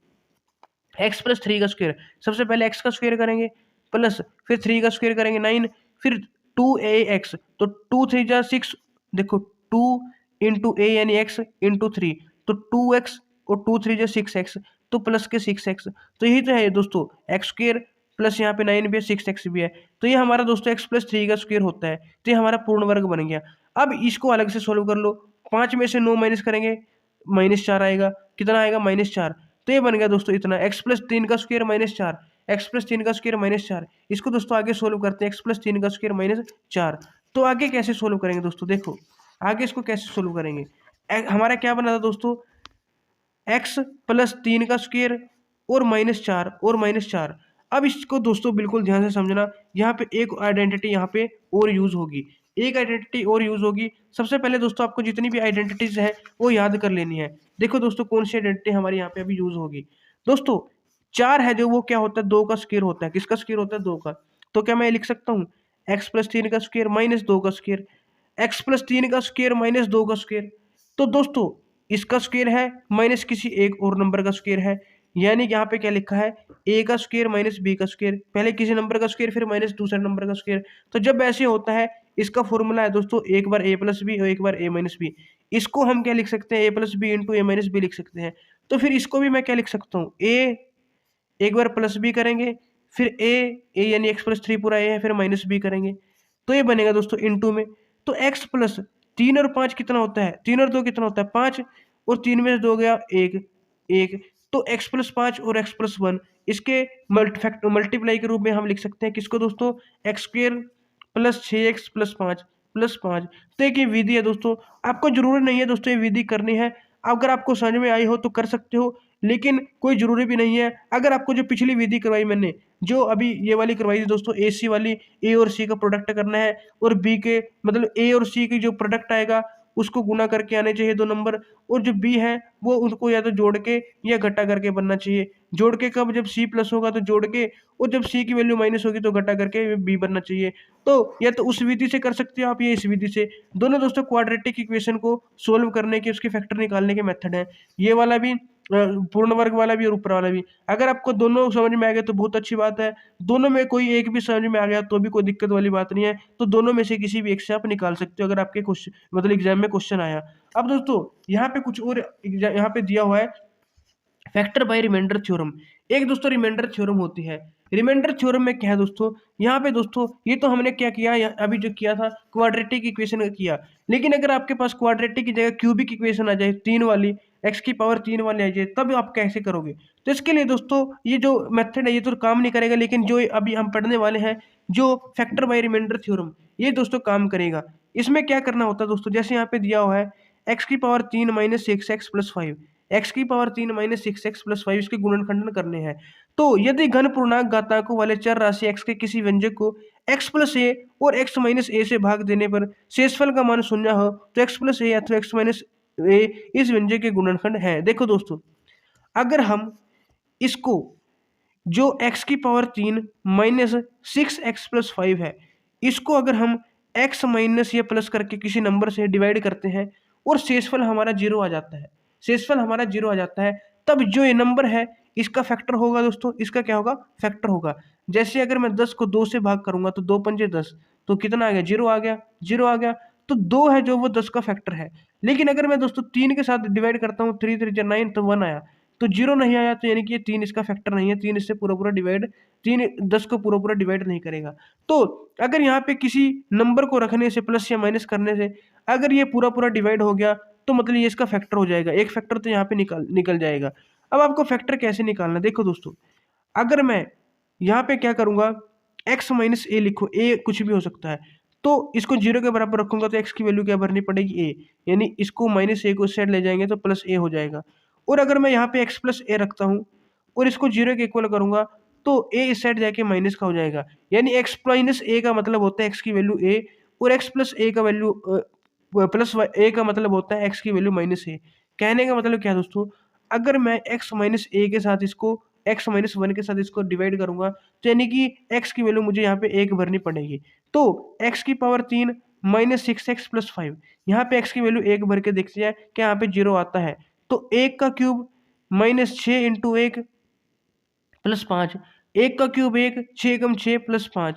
x प्लस 3 का स्क्वेयर, सबसे पहले x का स्क्वेयर करेंगे प्लस, फिर 3 का स्क्वेयर करेंगे 9, फिर 2ax, तो 2 3 जा 6, देखो 2 इंटू ए यानी x इंटू 3, तो 2x, और 2 3 जा 6x, तो प्लस के 6x। तो यही तो है दोस्तों, एक्स स्क्वेयर प्लस यहाँ पे 9 भी है 6x भी है, तो ये हमारा दोस्तों x प्लस 3 का स्क्वेयर होता है। तो ये हमारा पूर्ण वर्ग बन गया। अब इसको अलग से सोल्व कर लो, 5 में से 9 माइनस करेंगे, -4 आएगा, कितना आएगा -4। तो ये बन गया दोस्तों इतना, x प्लस 3 का स्क्वेयर -4, एक्स प्लस 3 का स्क्वेयर -4। इसको दोस्तों आगे सोल्व करते हैं, x प्लस 3 का स्क्वेयर -4। तो आगे कैसे सोल्व करेंगे दोस्तों, देखो आगे इसको कैसे सोल्व करेंगे। हमारा क्या बना था दोस्तों, x प्लस 3 का स्क्वेयर और -4 और -4। अब इसको दोस्तों बिल्कुल ध्यान से समझना, यहाँ पे एक आइडेंटिटी यहाँ पे और यूज होगी, एक आइडेंटिटी और यूज होगी। सबसे पहले दोस्तों आपको जितनी भी आइडेंटिटीज है वो याद कर लेनी है। देखो दोस्तों कौन सी आइडेंटिटी हमारी यहाँ पे अभी यूज होगी। दोस्तों 4 है जो, वो क्या होता है 2 का स्क्वेयर होता है, किसका स्क्वेयर होता है 2 का। तो क्या मैं लिख सकता हूँ एक्स प्लस 3 का स्क्वेयर -2 का स्क्वेयर, एक्स प्लस 3 का स्क्वेयर -2 का स्क्वेयर। तो दोस्तों इसका स्क्वेयर है माइनस किसी एक और नंबर का स्क्वेयर है, यानी यहाँ पे क्या लिखा है ए का स्क्वेयर माइनस बी का स्क्वेयर, पहले किसी नंबर का स्क्वेयर फिर माइनस दूसरे नंबर का स्क्वेयर। तो जब ऐसे होता है, इसका फॉर्मूला है दोस्तों एक बार ए प्लस बी और एक बार ए माइनस बी। इसको हम क्या लिख सकते हैं, ए प्लस बी इंटू ए माइनस बी लिख सकते हैं। तो फिर इसको भी मैं क्या लिख सकता हूँ, ए एक बार प्लस बी करेंगे, फिर ए यानी एक्स प्लस 3 पूरा ए है, फिर माइनस बी करेंगे, तो ये बनेगा दोस्तों इंटू में। तो एक्स प्लस 3 और 5 कितना होता है, 3 और 2 कितना होता है 5, और 3 में से 2 गया 1 1, तो एक्स प्लस 5 और एक्स प्लस 1, इसके मल्टीप्लाई के रूप में हम लिख सकते हैं किसको दोस्तों, x square plus 6x plus 5 तो एक ये विधि है दोस्तों, आपको जरूरी नहीं है दोस्तों ये विधि करनी है। अगर आपको समझ में आई हो तो कर सकते हो, लेकिन कोई जरूरी भी नहीं है। अगर आपको जो पिछली विधि करवाई मैंने, जो अभी ये वाली करवाई थी दोस्तों, ए सी वाली, ए और सी का प्रोडक्ट करना है, और बी के मतलब ए और सी की जो प्रोडक्ट आएगा उसको गुना करके आने चाहिए 2 नंबर, और जो बी है वो उनको या तो जोड़ के या घटा करके बनना चाहिए। जोड़ के कब, जब सी प्लस होगा तो जोड़ के, और जब सी की वैल्यू माइनस होगी तो घटा करके बी बनना चाहिए। तो या तो उस विधि से कर सकते हो आप, ये इस विधि से। दोनों दोस्तों क्वाड्रेटिक इक्वेशन को सोल्व करने के, उसके फैक्टर निकालने के मेथड है, ये वाला भी पूर्ण वर्ग वाला भी और ऊपर वाला भी। अगर आपको दोनों समझ में आ गए तो बहुत अच्छी बात है, दोनों में कोई एक भी समझ में आ गया तो भी कोई दिक्कत वाली बात नहीं है। तो दोनों में से किसी भी एक से आप निकाल सकते हो अगर आपके क्वेश्चन मतलब एग्जाम में क्वेश्चन आया। अब दोस्तों यहाँ पे कुछ और यहाँ पे दिया हुआ है, फैक्टर बाय रिमाइंडर थ्योरम। एक दोस्तों रिमाइंडर थ्योरम होती है। रिमाइंडर थ्योरम में क्या है दोस्तों, यहाँ पे दोस्तों ये तो हमने क्या किया, अभी जो किया था क्वाड्रेटिक इक्वेशन का किया, लेकिन अगर आपके पास क्वाड्रेटिक की जगह क्यूबिक इक्वेशन आ जाए, 3 वाली, x की पावर 3 वाली आ जाए, तब आप कैसे करोगे। तो इसके लिए दोस्तों ये जो मेथड है ये तो काम नहीं करेगा, लेकिन जो अभी हम पढ़ने वाले हैं जो फैक्टर बाय रिमाइंडर थ्योरम, ये दोस्तों काम करेगा। इसमें क्या करना होता है दोस्तों, जैसे यहाँ पे दिया हुआ है एक्स की power 3 minus 6x plus 5, x की पावर 3 माइनस 6x प्लस 5 इसके गुणनखंडन करने हैं। तो यदि घन पूर्णांक घातांकों वाले चर राशि x के किसी व्यंजक को x प्लस ए और x माइनस ए से भाग देने पर शेषफल का मान शून्य हो तो x प्लस ए अथवा x माइनस ए इस व्यंजक के गुणनखंड है। देखो दोस्तों, अगर हम इसको जो x की पावर 3 माइनस 6x प्लस 5 है, इसको अगर हम x माइनस या प्लस करके किसी नंबर से डिवाइड करते हैं और शेषफल हमारा जीरो आ जाता है, शेषफल हमारा जीरो आ जाता है, तब जो ये नंबर है इसका फैक्टर होगा दोस्तों, इसका क्या होगा, फैक्टर होगा। जैसे अगर मैं 10 को 2 से भाग करूंगा तो 2 पंजे 10, तो कितना आ गया, जीरो आ गया, जीरो आ गया। तो 2 है जो वो 10 का फैक्टर है। लेकिन अगर मैं दोस्तों 3 के साथ डिवाइड करता हूँ, 3 3 9 तो 1 आया, तो जीरो नहीं आया, तो यानी कि ये 3 इसका फैक्टर नहीं है, 3 इससे पूरा पूरा डिवाइड, 3 10 को पूरा पूरा डिवाइड नहीं करेगा। तो अगर यहाँ पे किसी नंबर को रखने से, प्लस या माइनस करने से अगर ये पूरा पूरा डिवाइड हो गया तो मतलब ये इसका फैक्टर हो जाएगा, एक फैक्टर तो यहाँ पे निकल जाएगा। अब आपको फैक्टर कैसे निकालना, देखो दोस्तों, अगर मैं यहाँ पे क्या करूँगा, x माइनस ए लिखो, ए कुछ भी हो सकता है, तो इसको जीरो के बराबर रखूंगा तो x की वैल्यू क्या भरनी पड़ेगी, ए, यानी इसको माइनस ए को साइड ले जाएंगे तो प्लस ए हो जाएगा। और अगर मैं यहाँ पे x प्लस ए रखता हूँ और इसको जीरो के इक्वल करूंगा तो a इस साइड जाके माइनस का हो जाएगा, यानी x माइनस ए का मतलब होता है x की वैल्यू a, और x प्लस ए का वैल्यू प्लस ए का मतलब होता है x की वैल्यू माइनस ए। कहने का मतलब क्या है दोस्तों, अगर मैं x माइनस ए के साथ इसको x माइनस 1 के साथ इसको डिवाइड करूंगा तो यानी कि x की वैल्यू मुझे यहाँ पे 1 भरनी पड़ेगी। तो x की पावर 3 माइनस 6x प्लस 5, यहाँ पे x की वैल्यू 1 भर के देखते जाए क्या यहाँ पे जीरो आता है, तो 1 का क्यूब माइनस 6 इंटू 1 प्लस 5, 1 का क्यूब 1, 6 कम 6 प्लस 5,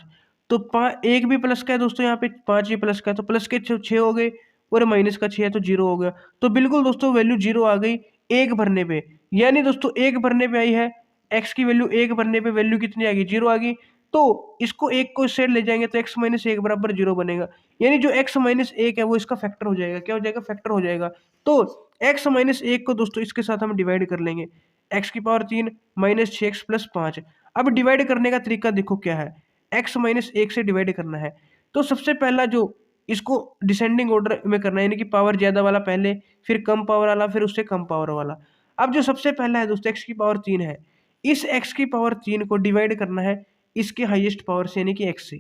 तो 1 भी प्लस का है दोस्तों, यहाँ पे 5 भी प्लस का है, तो प्लस के 6 हो गए और माइनस का 6 है तो जीरो हो गया। तो बिल्कुल दोस्तों वैल्यू जीरो आ गई 1 भरने पे, यानी दोस्तों 1 भरने पे आई है, x की वैल्यू 1 भरने पे वैल्यू कितनी आ गई, जीरो आ गई। तो इसको 1 को साइड ले जाएंगे तो x माइनस 1 बराबर जीरो बनेगा, यानी जो x माइनस 1 है वो इसका फैक्टर हो जाएगा, क्या हो जाएगा, फैक्टर हो जाएगा। तो x माइनस 1 को दोस्तों इसके साथ हम डिवाइड कर लेंगे, x की पावर 3 माइनस 6x प्लस 5। अब डिवाइड करने का तरीका देखो क्या है, x माइनस 1 से डिवाइड करना है, तो सबसे पहला जो इसको डिसेंडिंग ऑर्डर में करना है, यानी कि पावर ज़्यादा वाला पहले, फिर कम पावर वाला, फिर उससे कम पावर वाला। अब जो सबसे पहला है दोस्तों x की पावर 3 है, इस x की पावर 3 को डिवाइड करना है इसके हाईएस्ट पावर से, यानी कि x से।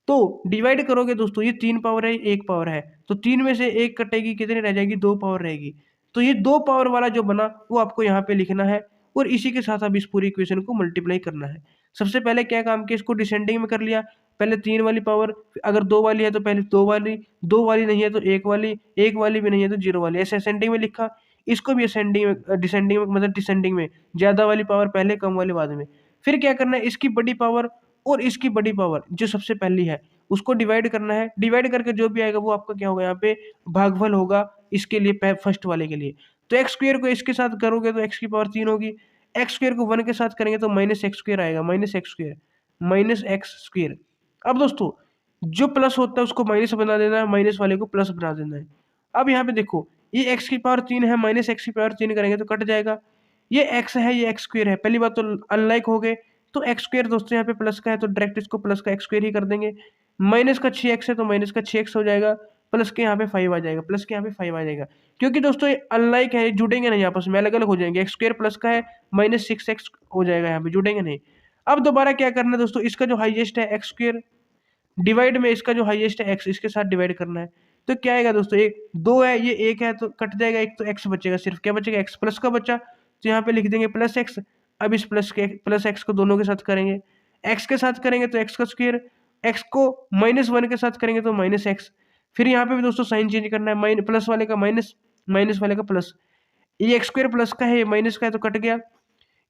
तो डिवाइड करोगे दोस्तों, ये 3 पावर है, 1 पावर है, तो 3 में से 1 कटेगी, कितनी रह जाएगी, 2 पावर रहेगी। तो ये 2 पावर वाला जो बना वो आपको यहाँ पे लिखना है और इसी के साथ अब इस पूरी इक्वेशन को मल्टीप्लाई करना है। सबसे पहले क्या काम किया, इसको डिसेंडिंग में कर लिया, पहले 3 वाली पावर, अगर 2 वाली है तो पहले 2 वाली, 2 वाली नहीं है तो 1 वाली, 1 वाली भी नहीं है तो 0 वाली, ऐसे असेंडिंग में लिखा। इसको भी असेंडिंग में, डिसेंडिंग में मतलब डिसेंडिंग में, ज़्यादा वाली पावर पहले, कम वाली बाद में। फिर क्या करना है, इसकी बड़ी पावर और इसकी बड़ी पावर जो सबसे पहली है उसको डिवाइड करना है, डिवाइड करके जो भी आएगा वो आपका क्या होगा, यहाँ पे भागफल होगा इसके लिए, फर्स्ट वाले के लिए। तो एक्स स्क्वेयर को इसके साथ करोगे तो एक्स की पावर 3 होगी, एक्स स्क्वेयर को 1 के साथ करेंगे तो माइनस एक्स स्क्वेयर आएगा, minus x square, minus x square. अब दोस्तों जो प्लस होता है उसको माइनस बना देना है, माइनस वाले को प्लस बना देना है। अब यहाँ पे देखो ये एक्स की पावर 3 है, माइनस एक्स की पावर 3 करेंगे तो कट जाएगा, ये एक्स है ये एक्स स्क्वेयर है, पहली बात तो अनलाइक हो गए, तो एक्स स्क्वेयर दोस्तों यहाँ पे प्लस का है तो डायरेक्ट इसको प्लस का एक्स स्क्वेयर ही कर देंगे, माइनस का 6x है तो माइनस का 6x हो जाएगा, प्लस के यहाँ पे 5 आ जाएगा, प्लस के यहाँ पे 5 आ जाएगा, क्योंकि दोस्तों ये अनलाइक है, जुड़ेंगे नहीं आपस में, अलग अलग हो जाएंगे, एक्स स्क्वेयर प्लस का है माइनस 6x हो जाएगा, यहाँ पे जुड़ेंगे नहीं। अब दोबारा क्या करना है दोस्तों, इसका जो हाईएस्ट है एक्स स्क्वेयर डिवाइड में इसका जो हाईएस्ट है एक्स, इसके साथ डिवाइड करना है, तो क्या आएगा दोस्तों, एक 2 है ये 1 है तो कट जाएगा, एक तो एक्स बचेगा, सिर्फ क्या बचेगा, एक्स प्लस का बचा, तो यहाँ पे लिख देंगे प्लस एक्स। अब इस प्लस एक्स को दोनों के साथ करेंगे, एक्स के साथ करेंगे तो एक्स का स्क्वायर, एक्स को -1 के साथ करेंगे तो माइनस एक्स। फिर यहाँ पे भी दोस्तों साइन चेंज करना है, प्लस वाले का माइनस, माइनस वाले का प्लस, ये एक्स स्क्वायर प्लस का है ये माइनस का है तो कट गया,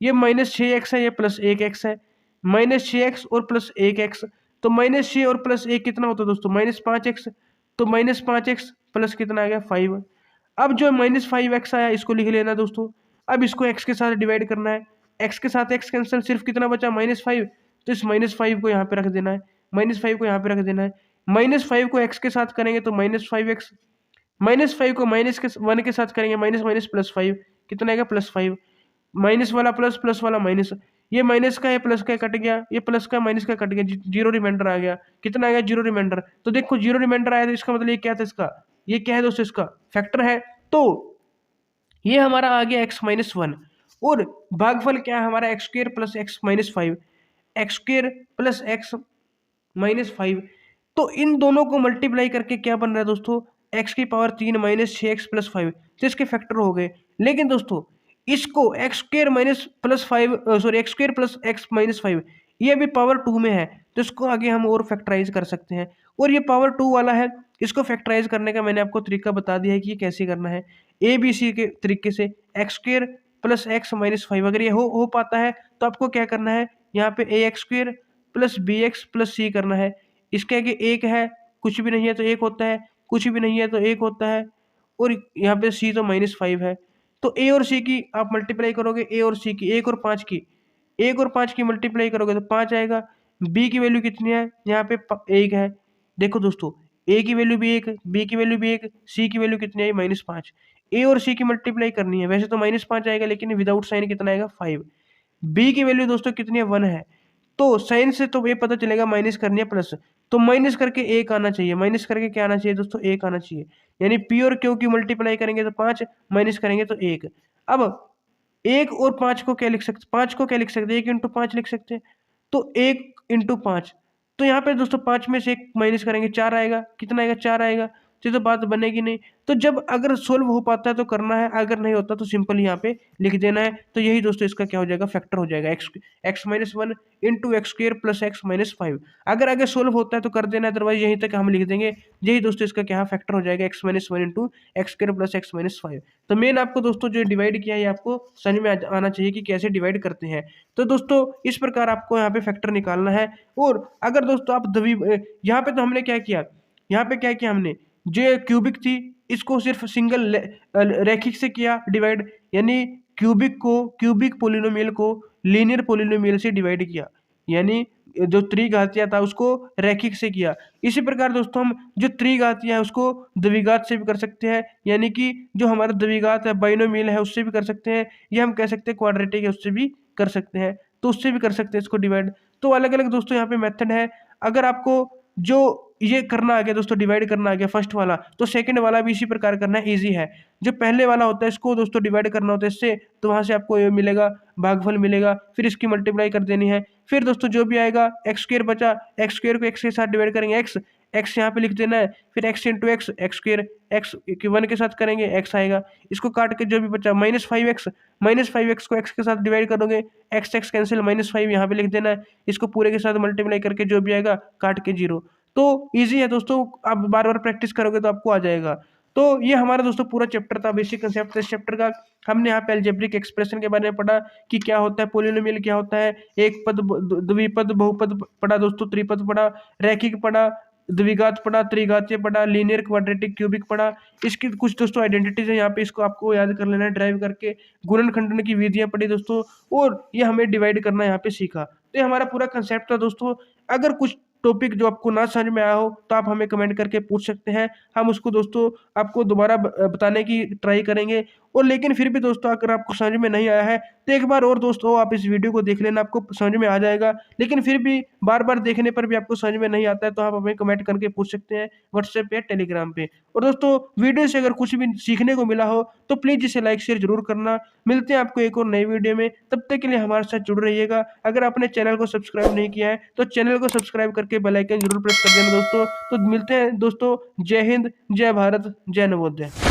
ये माइनस 6x है ये प्लस 1x है, माइनस 6x और प्लस 1x, तो माइनस 6 और प्लस 1 कितना होता है दोस्तों, -5x, तो -5x प्लस कितना आ गया 5। अब जो -5x आया इसको लिख लेना दोस्तों, अब इसको x के साथ डिवाइड करना है, x के साथ x कैंसिल, सिर्फ कितना बचा -5, तो इस -5 को यहाँ पे रख देना है, -5 को यहाँ पे रख देना है, -5 को x के साथ करेंगे तो -5x, -5 को -1 के साथ करेंगे माइनस माइनस +5, कितना आएगा +5, माइनस वाला प्लस, प्लस वाला माइनस, ये माइनस का, ये प्लस का कट गया, ये प्लस का माइनस का कट गया, जीरो रिमाइंडर आ गया। कितना आ गया? Zero reminder. तो देखो जीरो रिमाइंडर आया तो इसका मतलब ये क्या था इसका, ये क्या है दोस्तों, इसका फैक्टर है। तो ये हमारा आ गया x माइनस वन। और भागफल क्या है हमारा, x square plus x minus five, x square plus x minus five. तो इन दोनों को मल्टीप्लाई करके क्या बन रहा है दोस्तों, एक्स की पावर तीन माइनस छः एक्स प्लस फाइव। तो इसके फैक्टर हो गए। लेकिन दोस्तों इसको x square minus plus five, sorry x square plus x minus five, ये अभी पावर टू में है, तो इसको आगे हम और फैक्टराइज कर सकते हैं। और ये पावर टू वाला है, इसको फैक्टराइज करने का मैंने आपको तरीका बता दिया है कि ये कैसे करना है। ए बी सी के तरीके से x square plus x minus five अगर ये हो पाता है तो आपको क्या करना है, यहाँ पे a x square plus b x plus c करना है। इसके आगे एक है, कुछ भी नहीं है तो एक होता है, कुछ भी नहीं है तो एक होता है, और यहाँ पे सी तो माइनस फाइव है। तो ए और सी की आप मल्टीप्लाई करोगे, ए और सी की, एक और पाँच की, एक और पाँच की मल्टीप्लाई करोगे तो पाँच आएगा। बी की वैल्यू कितनी है, यहाँ पे एक है। देखो दोस्तों ए की वैल्यू भी एक, बी की वैल्यू भी एक, सी की वैल्यू कितनी आई माइनस पाँच। ए और सी की मल्टीप्लाई करनी है, वैसे तो माइनस पाँच आएगा लेकिन विदाउट साइन कितना आएगा, फाइव। बी की वैल्यू दोस्तों कितनी है, वन है। तो साइन से तो ये पता चलेगा माइनस करनी है प्लस, तो माइनस करके एक आना चाहिए, माइनस करके क्या आना चाहिए दोस्तों, एक आना चाहिए। यानी पी और क्यू की मल्टीप्लाई करेंगे तो पाँच, माइनस करेंगे तो एक। अब एक और पाँच को क्या लिख सकते, पाँच को क्या लिख सकते हैं, एक इंटू पाँच लिख सकते हैं। तो एक इंटू पाँच, तो यहाँ पे दोस्तों पाँच में से एक माइनस करेंगे, चार आएगा। कितना आएगा, चार आएगा। तो ये तो बात बनेगी नहीं। तो जब अगर सोल्व हो पाता है तो करना है, अगर नहीं होता तो सिंपल यहाँ पे लिख देना है। तो यही दोस्तों इसका क्या हो जाएगा, फैक्टर हो जाएगा, x minus one into x square plus x minus five. अगर आगे सोल्व होता है तो कर देना, अदरवाइज यहीं तक हम लिख देंगे। यही दोस्तों इसका क्या फैक्टर हो जाएगा, x minus one into x square plus x minus five. तो मेन आपको दोस्तों जो डिवाइड किया है आपको समझ में आना चाहिए कि कैसे डिवाइड करते हैं। तो दोस्तों इस प्रकार आपको यहाँ पे फैक्टर निकालना है। और अगर दोस्तों आप यहाँ पे तो हमने क्या किया, यहाँ पे क्या किया हमने, जो क्यूबिक थी इसको सिर्फ सिंगल रैखिक से किया डिवाइड, यानी क्यूबिक पोलिनोमियल को लीनियर पोलिनोमियल से डिवाइड किया, यानी जो त्रिघातीय था उसको रैखिक से किया। इसी प्रकार दोस्तों हम जो त्रिघातीय है उसको द्विघात से भी कर सकते हैं, यानी कि जो हमारा द्विघात है बाइनोमियल है उससे भी कर सकते हैं, या हम कह सकते हैं क्वाड्रेटिक है उससे भी कर सकते हैं, तो उससे भी कर सकते हैं इसको डिवाइड। तो अलग अलग दोस्तों यहाँ पे मेथड है। अगर आपको जो ये करना आ गया दोस्तों, डिवाइड करना आ गया फर्स्ट वाला, तो सेकंड वाला भी इसी प्रकार करना है, इजी है। जो पहले वाला होता है इसको दोस्तों डिवाइड करना होता है इससे, तो वहां से आपको ये मिलेगा, भागफल मिलेगा, फिर इसकी मल्टीप्लाई कर देनी है। फिर दोस्तों जो भी आएगा एक्स स्क्र बचा, एक्स स्क्र को एक्स के साथ डिवाइड करेंगे, एक्स यहाँ पे लिख देना है, फिर x into x, x square x one के साथ करेंगे, एक्स आएगा। इसको काट के जो भी बचा माइनस फाइव एक्स को एक्स के साथ डिवाइड करोगे, x x cancel, minus five यहाँ पे लिख देना है। इसको पूरे के साथ मल्टीप्लाई करके जो भी आएगा काट के जीरो। तो इजी है दोस्तों, आप बार बार प्रैक्टिस करोगे तो आपको आ जाएगा। तो ये हमारा दोस्तों पूरा चैप्टर था, बेसिक कंसेप्ट इस चैप्टर का। हमने यहाँ पे अलजेब्रिक एक्सप्रेशन के बारे में पढ़ा कि क्या होता है, पोलिनोमियल क्या होता है, एक पद द्विपद बहुपद पढ़ा दोस्तों, त्रिपद पढ़ा, रैखिक पढ़ा, द्विघात पढ़ा, त्रिघातीय पढ़ा, लीनियर क्वाड्रेटिक क्यूबिक पढ़ा। इसकी कुछ दोस्तों आइडेंटिटीज है यहाँ पे, इसको आपको याद कर लेना है ड्राइव करके। गुणन खंडन की विधियां पढ़ी दोस्तों, और ये हमें डिवाइड करना यहाँ पे सीखा। तो ये हमारा पूरा कंसेप्ट था दोस्तों। अगर कुछ टॉपिक जो आपको ना समझ में आया हो तो आप हमें कमेंट करके पूछ सकते हैं, हम उसको दोस्तों आपको दोबारा बताने की ट्राई करेंगे। और लेकिन फिर भी दोस्तों अगर आपको समझ में नहीं आया है तो एक बार और दोस्तों आप इस वीडियो को देख लेना, आपको समझ में आ जाएगा। लेकिन फिर भी बार बार देखने पर भी आपको समझ में नहीं आता है तो आप हमें कमेंट करके पूछ सकते हैं व्हाट्सएप पे, टेलीग्राम पे। और दोस्तों वीडियो से अगर कुछ भी सीखने को मिला हो तो प्लीज़ इसे लाइक शेयर जरूर करना। मिलते हैं आपको एक और नई वीडियो में, तब तक के लिए हमारे साथ जुड़ रहिएगा। अगर आपने चैनल को सब्सक्राइब नहीं किया है तो चैनल को सब्सक्राइब करके बेल आइकन जरूर प्रेस कर देना दोस्तों। तो मिलते हैं दोस्तों, जय हिंद, जय भारत, जय नवोदय।